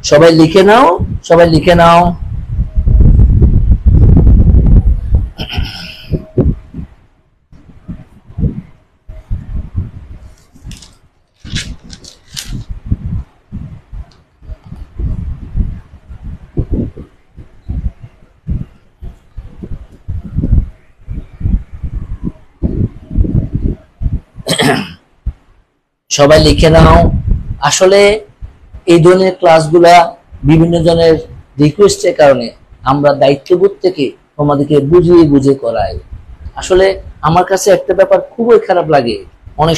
সবাই লিখে নাও, সবাই লিখে নাও। সবাই লিখে নাও। আসলে এই ধরনের ক্লাসগুলা বিভিন্ন জনের রিকোয়েস্টের কারণে আমরা দায়িত্ববোধ থেকে তোমাদেরকে বুঝিয়ে করাই। আসলে আমার কাছে একটা ব্যাপার খুবই খারাপ লাগে, অনেক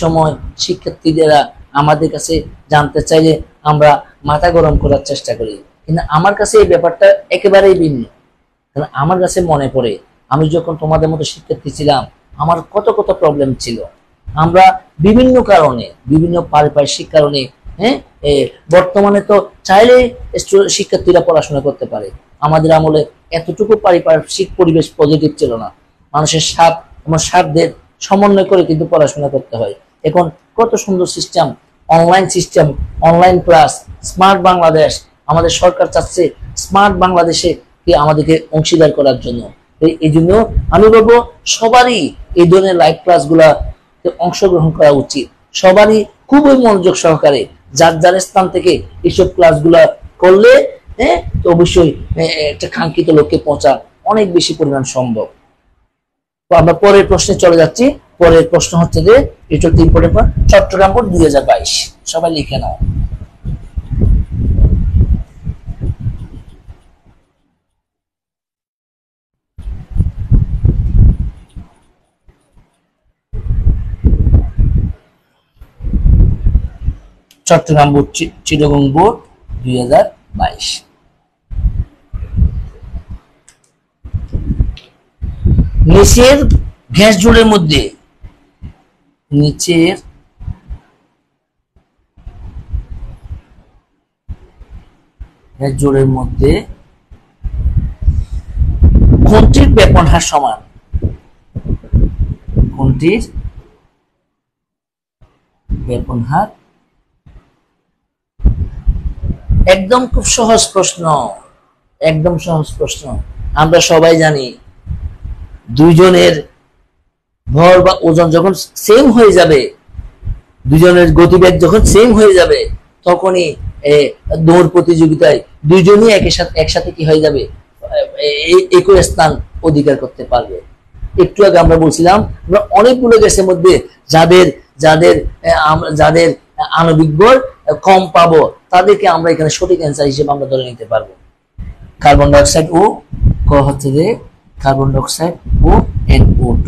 সময় শিক্ষার্থীরা আমাদের কাছে জানতে চাইলে আমরা মাথা গরম করার চেষ্টা করি, কিন্তু আমার কাছে এই ব্যাপারটা একেবারেই ভিন্ন। কারণ আমার কাছে মনে পড়ে আমি যখন তোমাদের মতো শিক্ষার্থী ছিলাম আমার কত প্রবলেম ছিল। আমরা বিভিন্ন কারণে, বিভিন্ন পারিপার্শ্বিক কারণে, বর্তমানে তো চাইলে শিক্ষার্থীরা পড়াশোনা করতে পারে, আমাদের আমলে এতটুকু পারিপার্শ্বিক পরিবেশ পজিটিভ ছিল না। মানুষের স্বার্থের সমন্বয় করে কিন্তু পড়াশোনা করতে হয়। এখন কত সুন্দর system, online class, smart Bangladesh, আমাদের সরকার চাচ্ছে স্মার্ট বাংলাদেশে কি আমাদেরকে অংশীদার করার জন্য। এই জন্য আমি বলবো সবারই এই ধরনের লাইভ ক্লাসগুলা অংশগ্রহণ করা উচিত, সবারই খুবই মনোযোগ সহকারে যার স্থান থেকে এইসব ক্লাসগুলা করলে তো অবশ্যই একটা কাঙ্ক্ষিত লক্ষ্যে পৌঁছা অনেক বেশি পরিমাণ সম্ভব। তো আমরা পরের প্রশ্নে চলে যাচ্ছি। পরের প্রশ্ন হচ্ছে যে এটা হচ্ছে ইম্পর্টেন্ট, চট্টগ্রাম বোর্ড 2022, সবাই লিখে নাও। Chattogram board, Chittagong board 2022। নিচের গ্যাস জোড়ের মধ্যে কোনটির ব্যাপন হার সমান, কোনটির ব্যাপন হার, একদম খুব সহজ প্রশ্ন, একদম সহজ প্রশ্ন। আমরা সবাই জানি দুইজনের ভর বা ওজন যখন সেম হয়ে যাবে, দুইজনের গতিবেগ যখন সেম হয়ে যাবে, তখনই দৌড় প্রতিযোগিতায় দুইজনই একসাথে কি হয়ে যাবে, একই স্থান অধিকার করতে পারবে। একটু আগে আমরা বলছিলাম আমরা অনেকগুলো গ্যাসের মধ্যে যাদের আণবিক ভর কম পাবো তাদেরকে আমরা এখানে সঠিক অ্যান্সার হিসেবে আমরা ধরে নিতে পারবো। কার্বন ডাইঅক্সাইড ও ক হচ্ছে যে কার্বন ডাইঅক্সাইড ও NO2,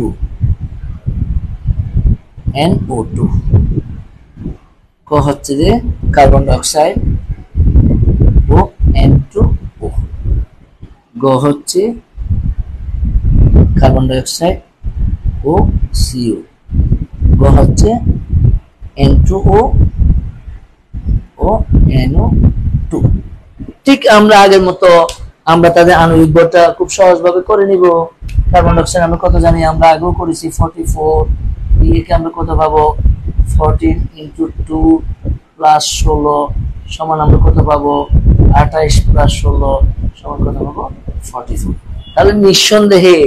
ক হচ্ছে যে কার্বন ডাইঅক্সাইড ও N2O, গ হচ্ছে কার্বন ডাইঅক্সাইড ও CO, গ হচ্ছে N2O ও NO2। 2। ঠিক আমরা আগের মতো আমরা তাদের আণবিক ভরটা খুব সহজভাবে করে নিব। কার্বন ডাই অক্সাইড আমরা কত জানি, আমরা আগেও করেছি 44, একে আমরা কত পাবো 14 × 2 + 16 সমান আমরা কত পাবো 28 + 16 সমান কত পাবো 44। তাহলে নিঃসন্দেহে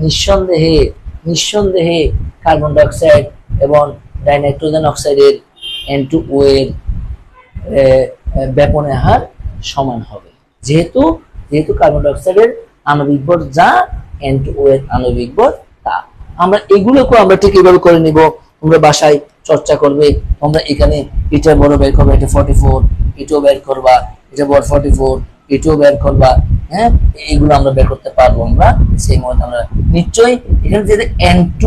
নিঃসন্দেহে নিঃসন্দেহে কার্বন ডাই অক্সাইড এবং ডাইনাইট্রোজেন অক্সাইডের N2O এর ব্যাপনের হার সমান হবে, যেহেতু যেহেতু কার্বন ডাই অক্সাইডের আণবিক ভর যা N2O এর আণবিক ভর তা। আমরা এগুলোকে আমরা ঠিক এইভাবে করে নিব। তোমরা বাসায় চর্চা করবে, তোমরা এখানে এটা বড় বের করবে, এটা 44, এটাও বের করবা, এটা বড় 44, এটাও বের করবা। হ্যাঁ, এগুলো আমরা বের করতে পারবো আমরা সেই মতো। আমরা নিশ্চয়ই এখানে যে N2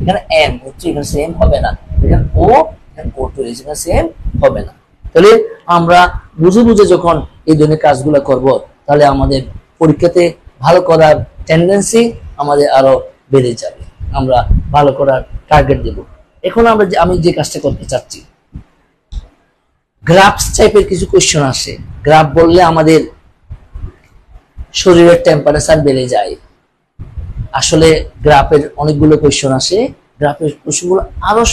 এখানে N নিশ্চয়ই এখানে সেম হবে না, এখানে O এখানে O2 এখানে সেম হবে না। তাহলে আমরা বুঝে বুঝে যখন এই ধরনের কাজগুলো করব, তাহলে আমাদের পরীক্ষাতে ভালো করার টেন্ডেন্সি আমাদের আরো বেড়ে যাবে, আমরা ভালো করার টার্গেট দেব। এখন আমি যে কাজটা করতে চাচ্ছি, গ্রাফস টাইপের কিছু কোশ্চেন আসে। গ্রাফ বললে আমাদের শরীরের টেম্পারেচার বেড়ে যায়। আসলে গ্রাফের অনেকগুলো কোশ্চেন আসে, গ্রাফের কোশ্চেনগুলো আরো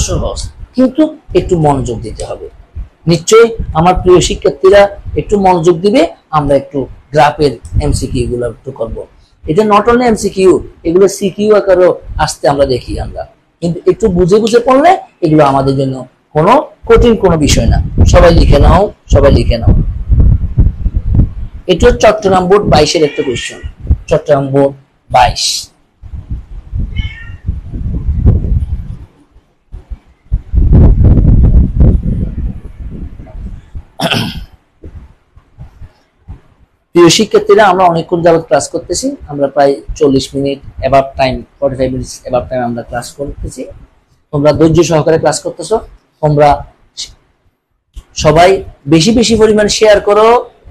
সহজ, কিন্তু একটু মনোযোগ দিতে হবে। নিশ্চয়ই আমার প্রিয় শিক্ষার্থীরা একটু মনোযোগ দিবে, আমরা একটু গ্রাফের এমসিকিউ গুলো একটু করবো। এটা নট অনলি এমসিকিউ, এগুলো সিকিউ আকারও আসতে আমরা দেখি আমরা, কিন্তু একটু বুঝে বুঝে পড়লে এগুলো আমাদের জন্য কোনো কঠিন কোনো বিষয় না। সবাই লিখে নাও, সবাই লিখে নাও। এটা চট্টগ্রাম বোর্ড 22-এর একটা কোশ্চেন, চট্টগ্রাম বোর্ড 22। প্রিয় শিক্ষার্থীরা, আমরা অনেকক্ষণ যাবত ক্লাস করতেছি, আমরা প্রায় 40 মিনিট এবাব টাইম, 45 মিনিট এবাব টাইম আমরা ক্লাস করতেছি। তোমরা ধৈর্য সহকারে ক্লাস করতেছো। তোমরা সবাই বেশি বেশি পরিমাণ শেয়ার করো,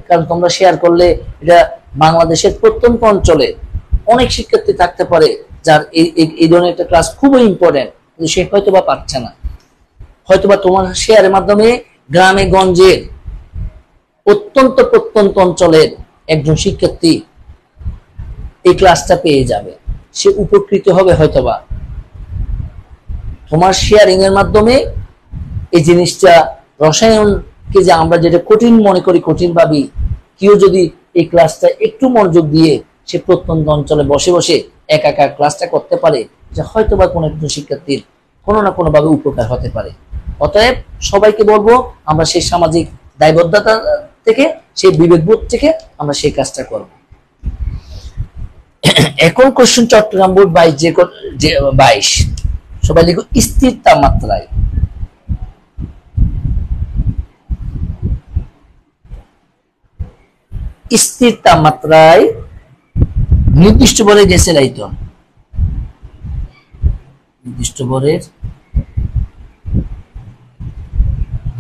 কারণ তোমরা শেয়ার করলে এটা বাংলাদেশের প্রত্যন্ত অঞ্চলে অনেক শিক্ষার্থী থাকতে পারে যার এই ধরনের একটা ক্লাস খুবই ইম্পর্টেন্ট, কিন্তু সে হয়তোবা পাচ্ছে না। হয়তোবা তোমার শেয়ারের মাধ্যমে গ্রামে গঞ্জের অত্যন্ত প্রত্যন্ত অঞ্চলের একজন শিক্ষার্থী এই ক্লাসটা পেয়ে যাবে, সে উপকৃত হবে হয়তোবা। তোমার শেয়ারিং এর মাধ্যমে এই জিনিসটা, রসায়নকে যে আমরা যেটা কঠিন মনে করি, কঠিন ভাবি, কেউ যদি এই ক্লাসটা একটু মনোযোগ দিয়ে সে প্রত্যন্ত অঞ্চলে বসে বসে একা একা ক্লাসটা করতে পারে, যে হয়তোবা কোনো একজন শিক্ষার্থীর কোনো না কোনো ভাবে উপকার হতে পারে। অতএব সবাইকে বলবো, আমরা সেই সামাজিক দায়বদ্ধতা থেকে, সেই বিবেকবোধ থেকে আমরা সেই কাজটা করব। এখন কোশ্চেন চট্টগ্রাম বোর্ড 22, সবাই লিখো স্থির তাপমাত্রায়। স্থির তাপমাত্রায় নির্দিষ্ট ভরে গ্যাসের আয়তন, নির্দিষ্ট ভরের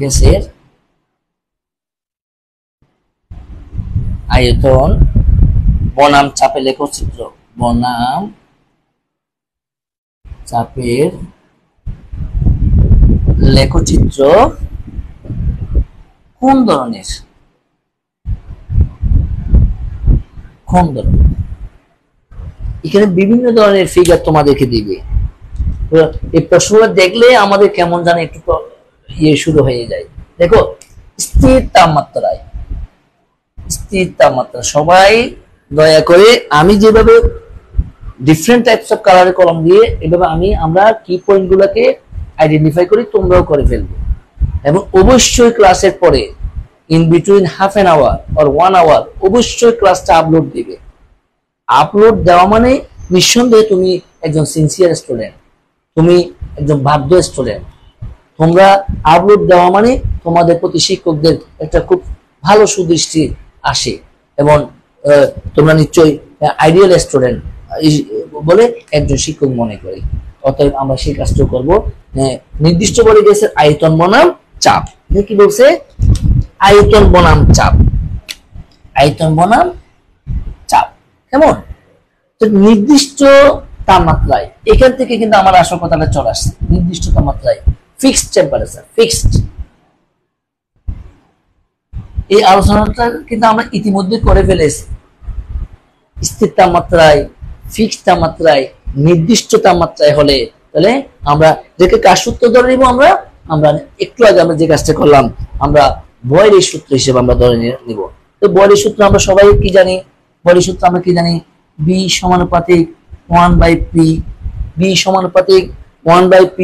গ্যাসের আয়তন বনাম চাপে লেখচিত্র, বনাম চাপের লেখচিত্র কোন ধরনের? এখানে বিভিন্ন ধরনের ফিগার তোমাদেরকে দিবে। এই প্রশ্নটা দেখলে আমাদের কেমন জানে একটু শুরু হয়ে যায়। দেখো, স্থির তাপমাত্রায়, স্থির তাপমাত্রা, সবাই দয়া করে আমি যেভাবে ডিফারেন্ট টাইপস অফ কালারের কলম দিয়ে এভাবে আমরা কি পয়েন্ট গুলাকে আইডেন্টিফাই করি, তোমরাও করে ফেলবে। এবং অবশ্যই ক্লাসের পরে in between half an hour or 1 hour অবশ্যই ক্লাসটা আপলোড দিবে। আপলোড দেওয়া মানে নিঃসন্দেহে তুমি একজন সিনসিয়ার স্টুডেন্ট, তুমি একজন বাধ্য স্টুডেন্ট। তোমরা আপলোড দেওয়া মানে তোমাদের প্রতি শিক্ষকদের একটা খুব ভালো সুদৃষ্টি আসে, এবং তোমরা নিশ্চয়ই আইডিয়াল স্টুডেন্ট বলে একজন শিক্ষক মনে করি। অতএব আমরা সেই কাজটা করবো। নির্দিষ্ট বলে গেছে আয়তন বনাম চাপ। কি বলছে? আয়তন বনাম চাপ, আয়তন বনাম চাপ। কেমন? নির্দিষ্ট তাপমাত্রায়, এখান থেকে কিন্তু আমার আসল কথাটা চলে আসছে। নির্দিষ্ট তাপমাত্রায় ফিক্সড টেম্পারেচার, ফিক্সড এই আলোচনাটা কিন্তু আমরা ইতিমধ্যে করে ফেলেছি। স্থির তাপমাত্রায়, ফিক্সড তাপমাত্রায়, নির্দিষ্ট তাপমাত্রায় হলে তাহলে আমরা দেখে কার সূত্র ধরে নিব, আমরা আমরা একটু আগে আমরা যে কাজটা করলাম, আমরা বয়েলের সূত্র হিসেবে আমরা ধরে নিব। তো বয়েলের সূত্র আমরা সবাই কি জানি? বয়েলের সূত্র আমরা কি জানি? বি সমানুপাতিক 1/p, বি সমানুপাতিক 1/p,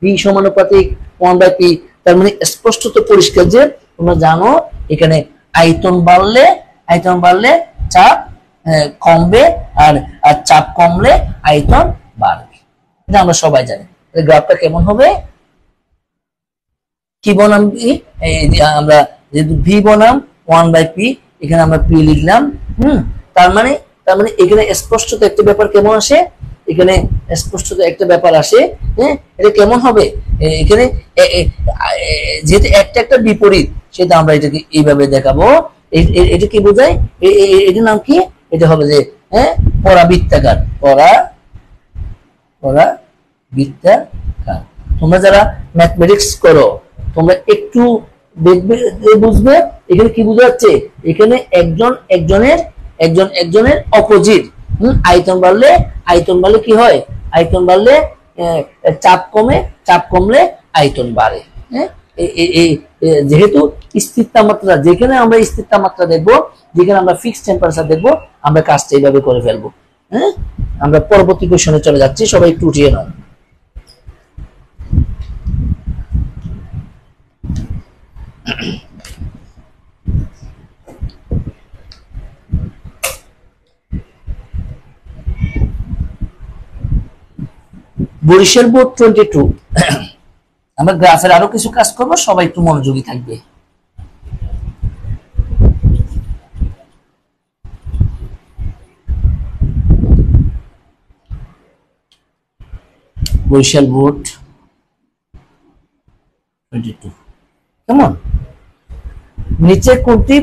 বি সমানুপাতিক 1/p। তার মানে স্পষ্টত পরিষ্কার যে তোমরা জানো এখানে আয়তন বাড়লে চাপ কমবে, আর চাপ কমলে আয়তন বাড়বে, এটা আমরা সবাই জানি। গ্রাফটা কেমন হবে? কি বনাম আমরা যেহেতু ভি বনাম 1/p, এখানে আমরা পি লিখলাম। তার মানে এখানে স্পষ্টত একটা ব্যাপার কেমন আসে, এখানে স্পষ্টত একটা ব্যাপার আসে। এটা কেমন হবে? এখানে যেহেতু একটা বিপরীত, সেটা আমরা এটাকে এইভাবে দেখাবো। এটা কি বোঝায়? এটার নাম কি? এটা হবে যে পরাবৃত্তাকার, পরাবৃত্তাকার। তোমরা যারা ম্যাথমেটিক্স করো তোমরা একটু দেখবে, বুঝবে এখানে কি বোঝা যাচ্ছে। এখানে একজনের অপোজিট। আয়তন বাড়লে কি হয়? আয়তন বাড়লে চাপ কমলে আয়তন বাড়ে। যেহেতু স্থির তাপমাত্রা, যেখানে আমরা স্থির তাপমাত্রা দেখবো, যেখানে আমরা ফিক্সড টেম্পারেচার দেখবো, আমরা কাজটা এইভাবে করে ফেলবো। আমরা পরবর্তী কোশ্চেনে চলে যাচ্ছি, সবাই একটু উঠিয়ে নাও। বরিশাল বোর্ড 22। আমরা গ্রাফের আরো কিছু কাজ করব, সবাই একটু মনোযোগী থাকবে। বরিশাল বোর্ড 22 কেমন? নিচে কোনটি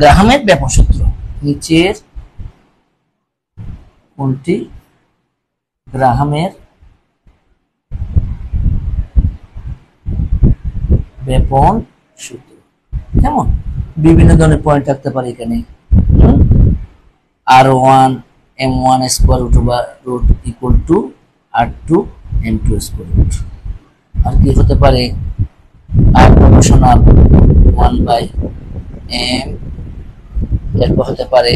গ্রাহামের ব্যাপন সূত্র? নিচের কোনটি গ্রাহামের ব্যাপন সূত্র? কেমন? বিভিন্ন ধরনের পয়েন্ট থাকতে পারে এখানে। R1 M1 square root equal to R2 M2 square root. আর কি হতে পারে? R প্রপোর্শনাল 1/m, এরপর হতে পারে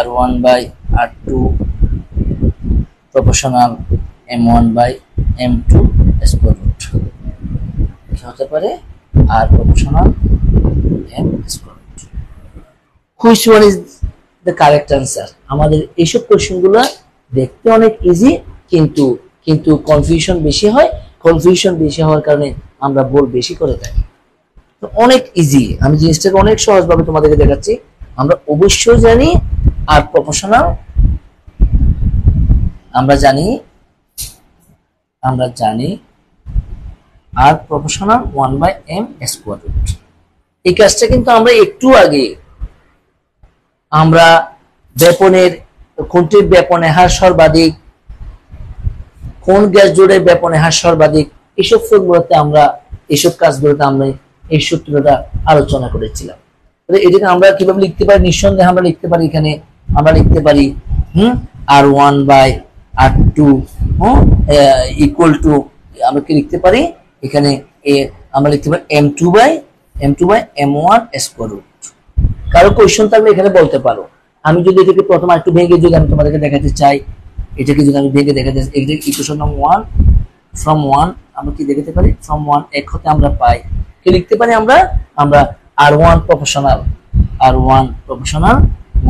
R1/R2 proportional M1/M2 square root. কি হতে পারে? R proportional M square root. Which one is the correct answer? আমাদের এইসব কোশ্চেনগুলো দেখতে অনেক ইজি, কিন্তু কনফিউশন বেশি হয়। কনফিউশন বেশি হওয়ার কারণে আমরা ভুল বেশি করে থাকি। তো অনেক ইজি, আমি জিনিসটাকে অনেক সহজভাবে তোমাদেরকে দেখাচ্ছি। আমরা অবশ্যই জানি আর প্রপোর্শনাল, আমরা জানি আর প্রপোর্শনাল 1/m স্কয়ার রুট। এই কাজটা কিন্তু আমরা একটু আগে আমরা কোনটির ব্যাপনের হার সর্বাধিক, কোন গ্যাস জোড়ের ব্যাপনের হার সর্বাধিক, এইসব কাজগুলোতে আমরা এই সূত্রটা আলোচনা করেছিলাম। এটাকে আমরা কিভাবে লিখতে পারি? নিঃসন্দেহে আমরা লিখতে পারি, এখানে আমরা লিখতে পারি R1/R2 ইকুয়াল টু, আমরা কি লিখতে পারি এখানে? আমরা লিখতে পারি M2/M1 স্কয়ার রুট। কারো কোশ্চেন থাকলে এখানে বলতে পারো। আমি যদি এটাকে প্রথম একটু ভেঙে যদি আমি তোমাদেরকে দেখাতে চাই, এটাকে যদি আমি ভেঙে দেখাতে চাই, এটা ইকুয়েশন নাম্বার 1 ফ্রম 1 আমরা কি দেখাতে পারি? ফ্রম 1 এক হতে আমরা পাই কি লিখতে পারি? আমরা R1 proportional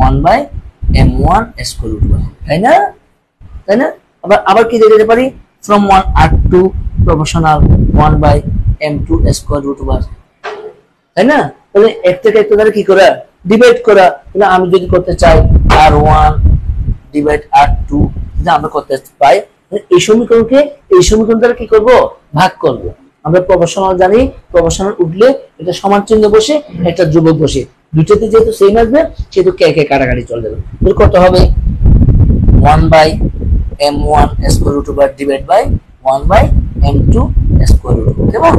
1/M1 square root, তাই না? আবার কি দেখাতে পারি? From 1 R2 proportional 1/M2 square root, তাই না? তাহলে একটা দ্বারা কি করা? ডিভাইড করা। তাহলে আমি যদি করতে চাই R1 ডিভাইড R2, আমরা করতে পাই, এই সমীকরণ দ্বারা কি করব? ভাগ করব। আমরা প্রপোর্শনাল জানি, প্রপোর্শনাল উঠলে এটা সমান চিহ্ন বসে, একটা ধ্রুবক বসে, দুটোতে যেহেতু সেম আসবে সেহেতু কে কাটাকাটি চলে যাবে। তাহলে কত হবে? 1/M1 square root divide by 1/M2 square root. কেমন?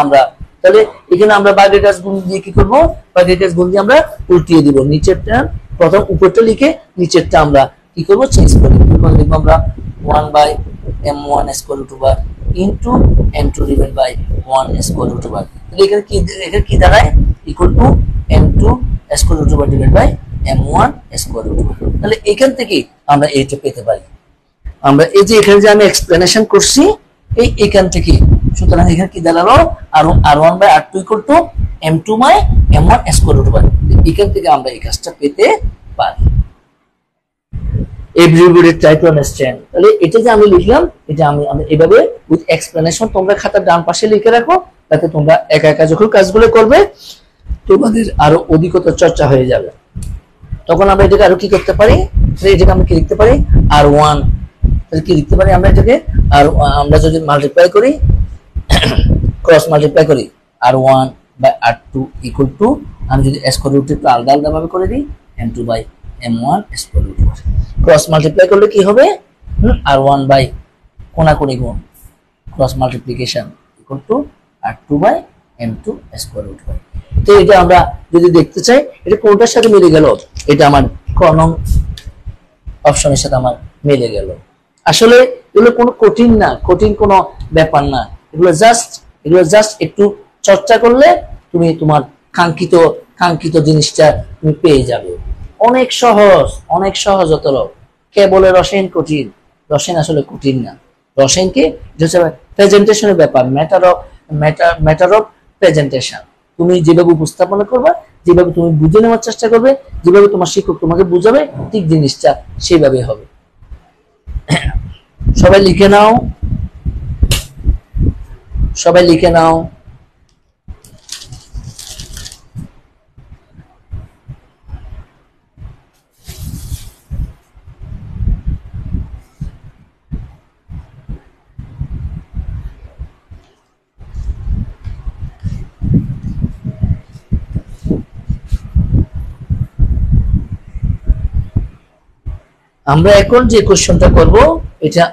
আমরা তাহলে এখানে আমরা বাগেটাস গুণ দিয়ে কি করব, বাগেটাস গুণ দিয়ে আমরা উল্টিয়ে দিব, নিচেরটা প্রথম উপরটা লিখে নিচেরটা আমরা কি করব চেঞ্জ করে লিখব আমরা 1/m1 square root over into m2 divide by 1 square root over. তাহলে এখানে কি দাঁড়ায় equal to m2 square root over divide by m1 square root over. তাহলে এখান থেকে আমরা এইটা পেতে পারি। আমরা এই যে এখানে যে আমি এক্সপ্লেনেশন করছি এখান থেকে, সুতরাং এখানে কি দাঁড়ালো r1/r2 equal to m2/m1 square root over. এখান থেকে আমরা এই কাজটা পেতে পারি। Everybody try to understand। তাহলে এটা যে আমি লিখলাম, এটা আমি এভাবে উইথ এক্সপ্লেনেশন তোমরা খাতার ডান পাশে লিখে রাখো, যাতে তোমরা একা একা যখন কাজগুলো করবে তোমাদের আরো অধিকতর চর্চা হয়ে যাবে। তখন আমরা এটাকে আরো কি করতে পারি, এটাকে আমরা কি লিখতে পারি r1, তাহলে কি লিখতে পারি আমরা এটাকে, আর আমরা যদি মাল্টিপ্লাই করি ক্রস মাল্টিপ্লাই করি r1/r2 ইকুয়াল টু, আমি যদি স্কয়ার রুট একটু আলাদা আলাদা ভাবে করে দিই m2/m1 square root over. Cross multiply করলে কি হবে, r1 বাই কোনাকুনি গুণ cross multiplication equal to r2/m2 square root over. তো এটা আমরা যদি দেখতে চাই এটা কোনটার সাথে মিলে গেল, এটা আমার ক নং অপশনের সাথে আমার মিলে গেল। আসলে এগুলো কোনো কঠিন না, কঠিন কোনো ব্যাপার না, এগুলো জাস্ট একটু চর্চা করলে তুমি তোমার কাঙ্ক্ষিত জিনিসটা তুমি পেয়ে যাবে। অনেক সহজতর। কে বলে রসায়ন কঠিন, রসায়ন আসলে কঠিন না। রসায়নকে প্রেজেন্টেশনের ব্যাপার, ম্যাটার অফ প্রেজেন্টেশন। তুমি যেভাবে উপস্থাপনা করবে, যেভাবে তুমি বুঝে নেওয়ার চেষ্টা করবে, যেভাবে তোমার শিক্ষক তোমাকে বুঝাবে, ঠিক জিনিসটা সেভাবে হবে। সবাই লিখে নাও, সবাই লিখে নাও। আমরা এখন যে কোশ্চেনটা করব, এটা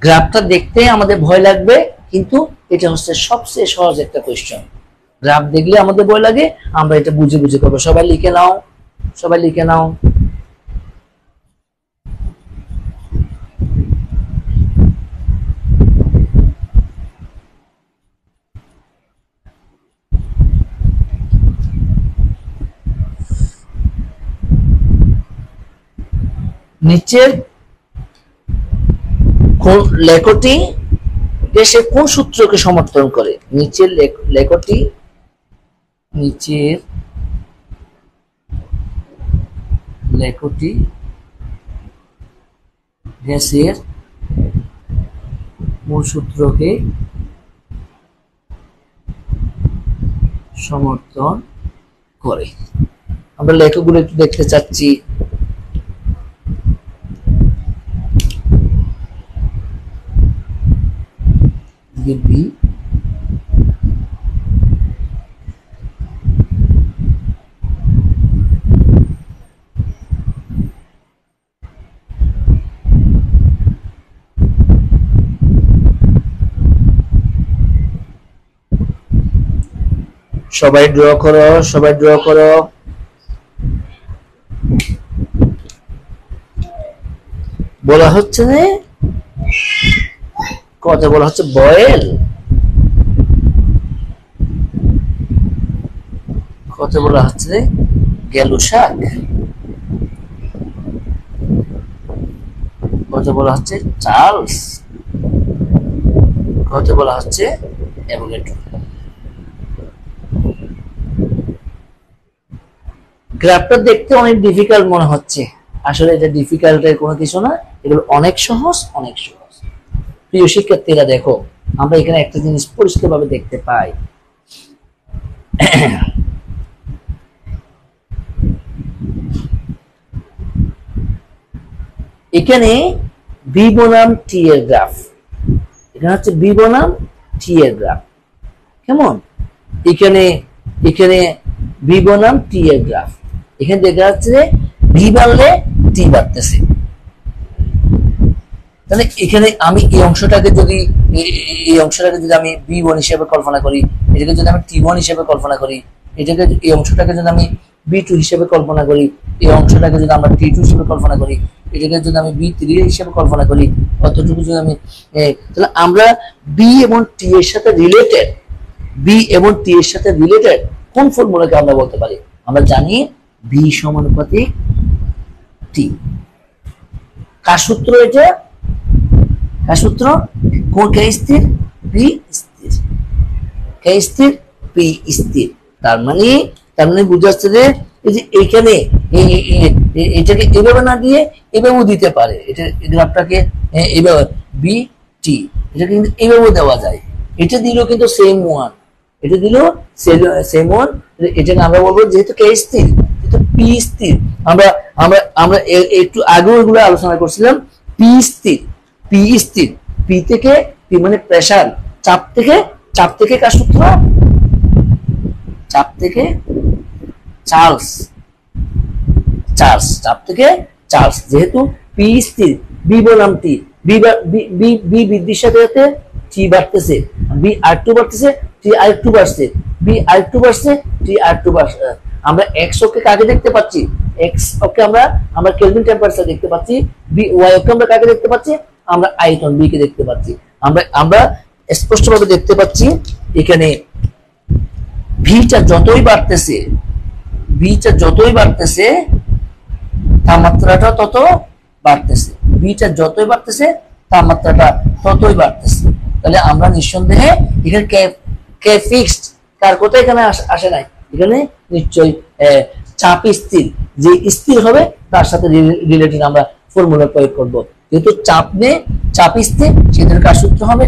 গ্রাফটা দেখতে আমাদের ভয় লাগবে, কিন্তু এটা হচ্ছে সবচেয়ে সহজ একটা কোশ্চেন। গ্রাফ দেখলে আমাদের ভয় লাগে, আমরা এটা বুঝে বুঝে করবো। সবাই লিখে নাও, সবাই লিখে নাও। নিচের লেখটি দেশে কোন সূত্রকে সমর্থন করে? নিচের লেখটি গ্যাসের মূল সূত্রকে সমর্থন করে। আমরা লেখকগুলো একটু দেখতে চাচ্ছি। বি সবাই ড্র করো, সবাই ড্র করো। বলা হচ্ছে যে কথা বলা হচ্ছে বয়েল, কথা বলা হচ্ছে গেলু শাক, কথা বলা হচ্ছে চার্লস, কথা বলা হচ্ছে অ্যাভোগাড্রো। গ্রাফটা দেখতে অনেক ডিফিকাল্ট মনে হচ্ছে, আসলে এটা ডিফিকাল্টের কোনো কিছু না, এগুলো অনেক সহজ, অনেক সহজ। প্রিয় শিক্ষার্থীরা দেখো, আমরা এখানে একটা জিনিস পরিষ্কারভাবে দেখতে পাই, এখানে বি বনাম টি এর গ্রাফ, এখানে হচ্ছে বি বনাম টি এর গ্রাফ। কেমন? এখানে বি বনাম টি এর গ্রাফ। এখানে দেখা যাচ্ছে ভি বাড়লে টি বাড়তেছে। তাহলে এখানে আমি এই অংশটাকে যদি এই অংশটাকে যদি আমি B1 হিসেবে কল্পনা করি, এটাকে যদি আমি T1 হিসেবে কল্পনা করি, এটাকে এই অংশটাকে যদি আমি B2 হিসেবে কল্পনা করি, এই অংশটাকে যদি আমরা T2 হিসেবে কল্পনা করি, এটাকে যদি আমি B3 হিসেবে কল্পনা করি, অতটুকু যদি আমি তাহলে আমরা B এবং T এর সাথে রিলেটেড, B এবং T এর সাথে রিলেটেড কোন ফর্মুলাকে আমরা বলতে পারি? আমরা জানি B সমানুপাতিক T। কার সূত্র এটা? কার সূত্র? কোন কে স্থির? P স্থির। কে স্থির? P স্থির। তার মানে বুঝাচ্ছে যে এই যে এইখানে এটাকে এভাবে না দিয়ে এভাবেও দিতে পারে, এটা গ্রাফটাকে এভাবে BT, এটা কিন্তু এভাবেও দেওয়া যায়। এটা দিলেও কিন্তু সেম ওয়ান, এটা দিলেও সেম ওয়ান। এটাকে আমরা বলবো যেহেতু কে স্থির, যেহেতু P স্থির, আমরা আমরা আমরা একটু আগেও এগুলো আলোচনা করছিলাম। P স্থির, P স্থির, P থেকে P মানে প্রেসার, চাপ থেকে কার সূত্র? চাপ থেকে চার্লস, চাপ থেকে চার্লস। যেহেতু P স্থির, B বনাম T, B বৃদ্ধির সাথে সাথে T বাড়তেছে, B R2 বাড়তেছে, T R2 বাড়ছে, B R2 বাড়ছে, T R2 বাড়ছে। আমরা x অক্ষে কাকে দেখতে পাচ্ছি? x অক্ষে আমরা কেলভিন টেম্পারেচার দেখতে পাচ্ছি। y অক্ষে আমরা কাকে দেখতে পাচ্ছি? আমরা আয়তন B কে দেখতে পাচ্ছি। আমরা স্পষ্টভাবে দেখতে পাচ্ছি এখানে ভিটা যতই বাড়তেছে তাপমাত্রাটা তত বাড়তেছে, ভিটা যতই বাড়তেছে তাপমাত্রাটা ততই বাড়তেছে। তাহলে আমরা নিঃসন্দেহে এখানে কে ফিক্সড, কার কথা এখানে আসে নাই, এখানে নিশ্চয়ই চাপ স্থির, যে স্থির হবে তার সাথে রিলেটেড আমরা ফর্মুলা প্রয়োগ করব। যেহেতু চাপ স্থির, সেটার কার সূত্র হবে?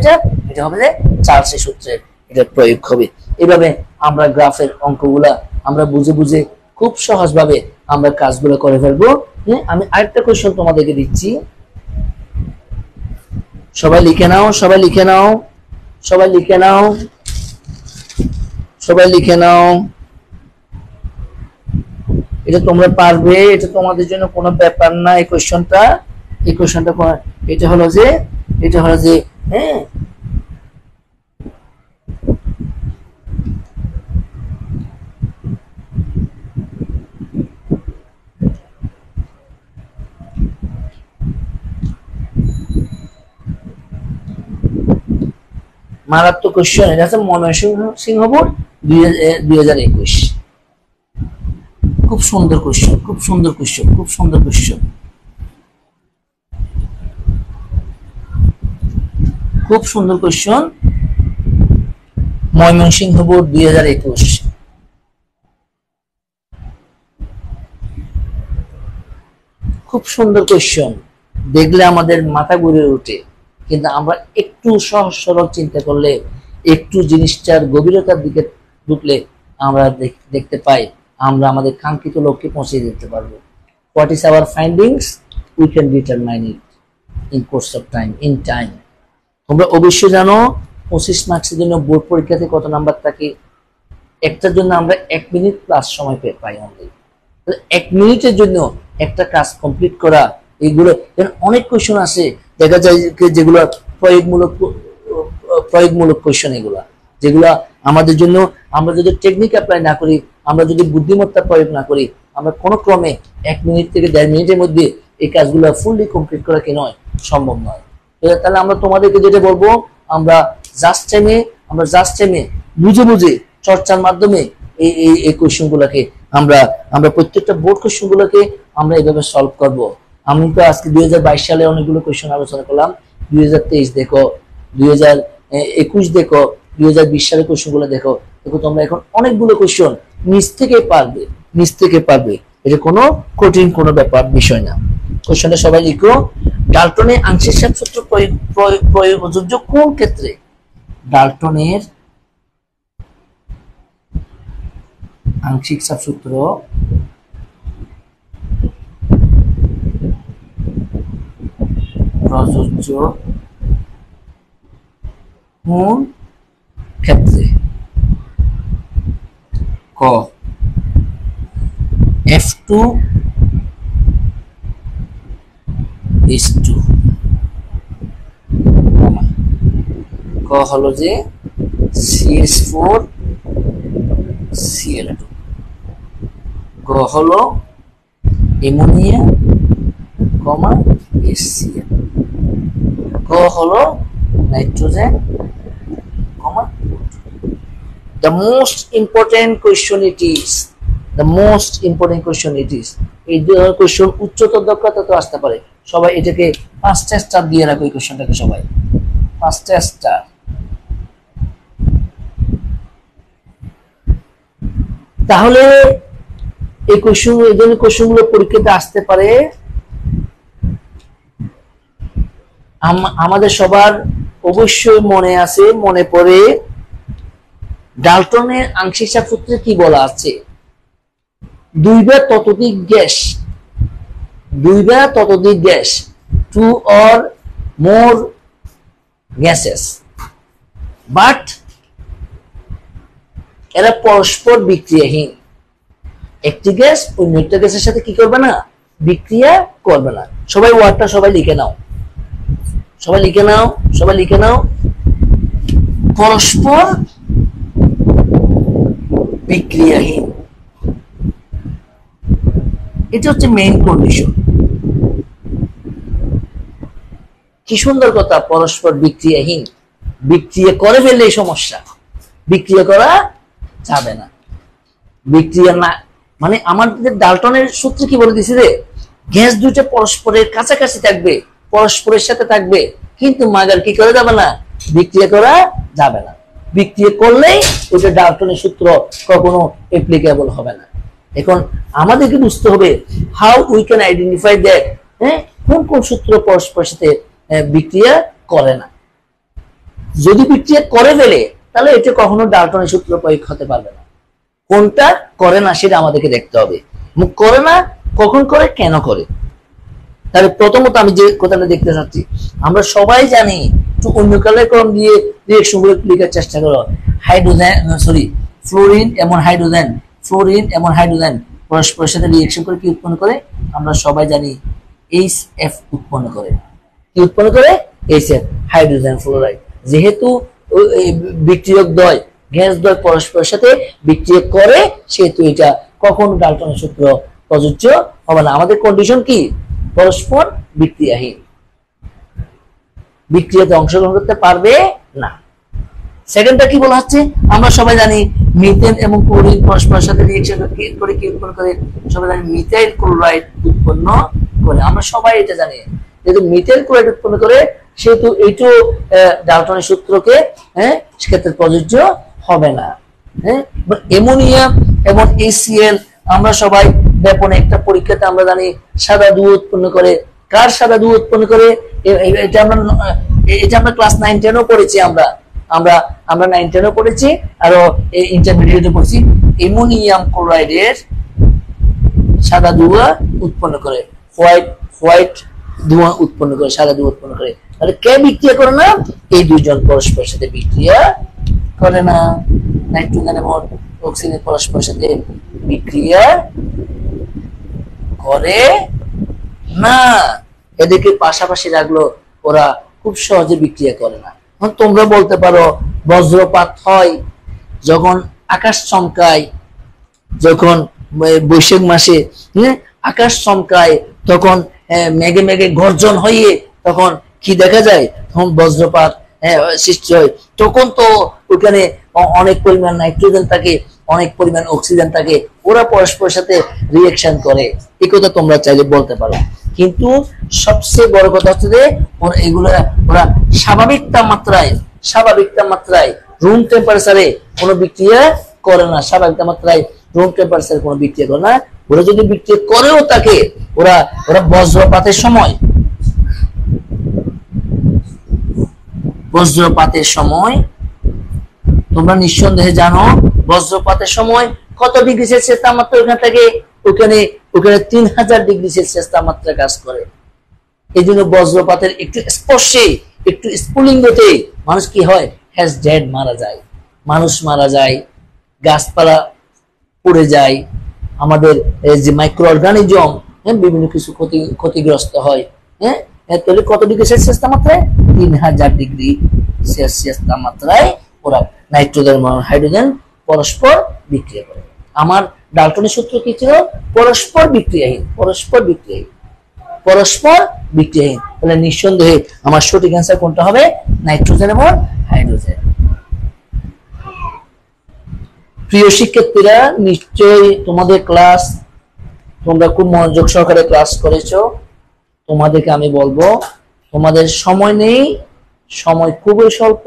এটা হবে যে চার্লসের সূত্রের এটা প্রয়োগ হবে। এভাবে আমরা গ্রাফের অঙ্কগুলা আমরা বুঝে খুব সহজভাবে আমরা কাজগুলো করে ফেলবো। আমি আরেকটা কোশ্চেন তোমাদেরকে দিচ্ছি, সবাই লিখে নাও। এটা তোমরা পারবে, এটা তোমাদের জন্য কোনো ব্যাপার না। এই কোশ্চেনটা এটা হলো যে মারাত্মক কোশ্চেন। এটা হচ্ছে ময়মনসিংহ বোর্ড 2021। খুব সুন্দর কোশ্চেন। ময়মনসিংহ বোর্ড 2021। খুব সুন্দর কোশ্চেন, দেখলে আমাদের মাথা ঘুরে ওঠে, কিন্তু আমরা একটু সহজ সরল চিন্তা করলে, একটু জিনিসটার গভীরতার দিকে ঢুকলে আমরা দেখতে পাই আমরা আমাদের কাঙ্ক্ষিত লক্ষ্যে পৌঁছে যেতে পারবো। What is our findings? We can determine it in course of time, in time. তোমরা অবশ্যই জানো 25 মার্কসের জন্য বোর্ড পরীক্ষাতে কত নাম্বার থাকে? একটার জন্য আমরা 1 মিনিট প্লাস সময় পাই অনলি। 1 মিনিটের জন্য একটা কাজ কমপ্লিট করা, এইগুলো অনেক কোয়েশ্চন আছে, দেখা যায় যেগুলো প্রয়োগমূলক কোয়েশ্চন, এগুলা যেগুলা আমাদের জন্য, আমরা যদি টেকনিক অ্যাপ্লাই না করি, আমরা যদি বুদ্ধিমত্তা প্রয়োগ না করি, আমরা কোনো ক্রমে 1 মিনিট থেকে 1.5 মিনিটের মধ্যে এই কাজগুলো ফুললি কমপ্লিট করা কি নয়, সম্ভব নয়। তাহলে আমরা তোমাদেরকে যেটা বলবো, আমরা জাস্ট টাইমে বুঝে চর্চার মাধ্যমে এই কোয়েশ্চন গুলাকে আমরা প্রত্যেকটা বোর্ড কোয়েশ্চন গুলোকে আমরা এইভাবে সলভ করব। আমি তো আজকে 2022 সালে অনেকগুলো কোয়েশ্চন আলোচনা করলাম, 2023 দেখো, 2021 দেখো, 2020 সালের কোয়েশ্চন গুলো দেখো তোমরা এখন অনেকগুলো কোয়েশ্চন নিজ থেকে পারবে। এটা কোনো কঠিন কোনো বিষয় না। কোয়েশ্চনটা সবাই লিখো। ডাল্টনের আংশিক চাপ সূত্র প্রযোজ্য কোন ক্ষেত্রে? ডাল্টনের আংশিক চাপ সূত্র প্রযোজ্য কোন ক্ষেত্রে? ক F2 is 2, হলো যে CH4 Cl2, গ হলো অ্যামোনিয়া কমা HCl, গ হলো nitrogen comma. The most important question it is, the most important question it is, এই কোশ্চেন উচ্চতর দক্ষতা তো আসতে পারে। সবাই এটাকে 5টা স্টার দিয়ে রাখো, এই কোশ্চেনটাকে সবাই 5টা স্টার। তাহলে এই কোশ্চেন, এই ধরনের কোশ্চেনগুলো পরীক্ষাতে আসতে পারে। আমাদের সবার অবশ্যই মনে আছে, মনে পড়ে ডাল্টনের আংশিক চাপ সূত্রে কি বলা আছে? 2 বা ততোধিক গ্যাস, 2 বা ততোধিক gas, 2 or more gases, but এরা পরস্পর বিক্রিয়াহীন। একটি গ্যাস অন্য একটা গ্যাসের সাথে কি করবে না? বিক্রিয়া করবে না। সবাই ওয়ার্ডটা সবাই লিখে নাও, সবাই লিখে নাও, সবাই লিখে নাও, পরস্পর বিক্রিয়াহীন। এটা হচ্ছে মেইন কন্ডিশন। কি সুন্দর কথা, পরস্পর বিক্রিয়াহীন। বিক্রিয়া করে ফেললে সমস্যা, বিক্রিয়া করা যাবে না। বিক্রিয়া না মানে আমাদের ডাল্টনের সূত্রে কি বলে দিছে রে, গ্যাস দুইটা পরস্পরের কাছাকাছি থাকবে, পরস্পরের সাথে থাকবে, কিন্তু মাগার কি করে যাবে না? বিক্রিয়া করা যাবে না। বিক্রিয়া করলেই ওইটা ডাল্টনের সূত্র কখনো অ্যাপ্লিকেবল হবে না। এখন আমাদেরকে বুঝতে হবে how we can identify that, কোন কোন সূত্র পরস্পরের সাথে বিক্রিয়া করে না। যদি বিক্রিয়া করে ফেলে তাহলে এটা কখনো ডাল্টনের সূত্র প্রয়োগ হতে পারবে না। কোনটা করে না সেটা আমাদেরকে দেখতে হবে। করে না কখন করে, কেন করে। তাহলে প্রথমত আমি যে কথাটা দেখতে চাচ্ছি, আমরা সবাই জানি, একটু অন্য কালের ক্রম দিয়ে রিঅ্যাকশন গুলো লেখার চেষ্টা করো। হাইড্রোজেন সরি ফ্লোরিন এবং হাইড্রোজেন, ফ্লোরিন এবং হাইড্রোজেন পরস্পরের সাথে রিঅ্যাকশন করে কি উৎপন্ন করে? আমরা সবাই জানি HF উৎপন্ন করে। কি উৎপন্ন করে? HF, hydrogen fluoride. যেহেতু বিক্রিয়ক দ্বয়, গ্যাস দ্বয় পরস্পরের সাথে বিক্রিয়া করে, সেহেতু এটা কখনো ডাল্টনের সূত্র প্রযোজ্য হবে না। আমাদের কন্ডিশন কি? পরস্পর বিক্রিয়াহীন, বিক্রিয়াতে অংশগ্রহণ করতে পারবে না। সেকেন্ডটা কি বলা হচ্ছে? আমরা সবাই জানি মিথেন এবং ক্লোরিন পরস্পরের সাথে রিঅ্যাকশন করে কি উৎপন্ন করে? সবাই জানি মিথাইল ক্লোরাইড উৎপন্ন করে। আমরা সবাই এটা জানি। যেহেতু মিথাইল ক্লোরাইড উৎপন্ন করে, সেহেতু এইটাও ডাল্টনের সূত্রকে সেক্ষেত্রে প্রযোজ্য হবে না। অ্যামোনিয়া এবং HCl আমরা সবাই ব্যাপনে একটা পরীক্ষাতে আমরা জানি সাদা ধোঁয়া উৎপন্ন করে। কার সাদা ধোঁয়া উৎপন্ন করে? এটা আমরা ক্লাস 9-10 পড়েছি। আমরা 9-10 পড়েছি, আরো ইন্টারমিডিয়েটে পড়েছি। অ্যামোনিয়াম ক্লোরাইডের সাদা ধোঁয়া উৎপন্ন করে, হোয়াইট ধোঁয়া উৎপন্ন করে, সাদা ধোঁয়া উৎপন্ন করে। তাহলে কে বিক্রিয়া করে না? এই দুইজন পরস্পরের সাথে বিক্রিয়া করে না। নাইট্রোজেন এবং অক্সিজেন পরস্পরের সাথে বিক্রিয়া করে না। এদেরকে পাশাপাশি রাখলো, ওরা খুব সহজে বিক্রিয়া করে না। তোমরা বলতে পারো বজ্রপাত হয় যখন আকাশ চমকায়, যখন বৈশাখ মাসে আকাশ চমকায়, তখন মেঘে মেঘে গর্জন হয়ে তখন কি দেখা যায়? তখন বজ্রপাত সৃষ্টি হয়। তখন তো ওখানে অনেক পরিমাণ নাইট্রোজেন থাকে, অনেক পরিমাণ অক্সিজেন থাকে, ওরা পরস্পরের সাথে রিঅ্যাকশন করে। এই কথা তোমরা চাইলে বলতে পারো। কিন্তু সবচেয়ে বড় কথা হচ্ছে যে ওরা স্বাভাবিক তাপমাত্রায় রুম টেম্পারেচারে কোনো বিক্রিয়া করে না। স্বাভাবিক তাপমাত্রায় রুম টেম্পারেচারে কোনো বিক্রিয়া করে না। ওরা যদি বিক্রিয়া করেও থাকে, ওরা বজ্রপাতের সময় তোমরা নিঃসন্দেহে জানো, বজ্রপাতের সময় কত ডিগ্রি সেলসিয়াস তাপমাত্রা ওখানে থাকে? ওখানে 3000 ডিগ্রি সেলসিয়াস তাপমাত্রা কাজ করে। এই জন্য বজ্রপাতের একটু স্পর্শে, একটু স্ফুলিঙ্গতে মানুষ কি হয়? মানুষ মারা যায়, গাছপালা পড়ে যায়, আমাদের যে মাইক্রো অর্গানিজম বিভিন্ন কিছু ক্ষতিগ্রস্ত হয়। তাহলে কত ডিগ্রি সেলসিয়াস তাপমাত্রায়? 3000 ডিগ্রি সেলসিয়াস তাপমাত্রায় ওরা নাইট্রোজেন এবং হাইড্রোজেন পরস্পর বিক্রিয়া করে। আমার ডাল্টনের সূত্র কি ছিল? পরস্পর বিক্রিয়াহীন, পরস্পর বিক্রিয়াহীন, পরস্পর বিক্রিয়াহীন। তাহলে নিঃসন্দেহে আমার সঠিক অ্যান্সার কোনটা হবে? নাইট্রোজেন এবং হাইড্রোজেন। প্রিয় শিক্ষার্থীরা, নিশ্চয়ই তোমাদের ক্লাস তোমরা খুব মনোযোগ সহকারে ক্লাস করেছো। তোমাদেরকে আমি বলবো, তোমাদের সময় নেই, সময় খুবই স্বল্প,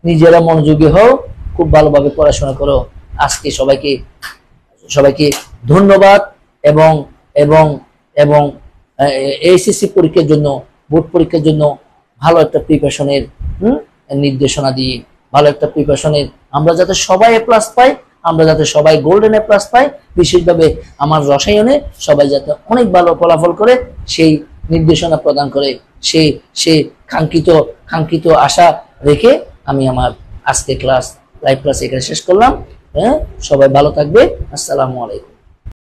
নিজেরা মনোযোগী হও, খুব ভালোভাবে পড়াশোনা করো। আজকে সবাইকে ধন্যবাদ এবং এবং এবং এইচএসসি পরীক্ষার জন্য, বোর্ড পরীক্ষার জন্য ভালো একটা প্রিপারেশনের নির্দেশনা দিয়ে, ভালো একটা প্রিপারেশনের আমরা যাতে সবাই এ প্লাস পাই, আমরা যাতে সবাই গোল্ডেন এ প্লাস পাই, বিশেষভাবে আমার রসায়নে সবাই যাতে অনেক ভালো ফলাফল করে সেই নির্দেশনা প্রদান করে, সেই কাঙ্ক্ষিত আশা রেখে আমি আমার আজকে লাইভ ক্লাস এখানে শেষ করলাম। হ্যাঁ, সবাই ভালো থাকবে। আসসালামু আলাইকুম।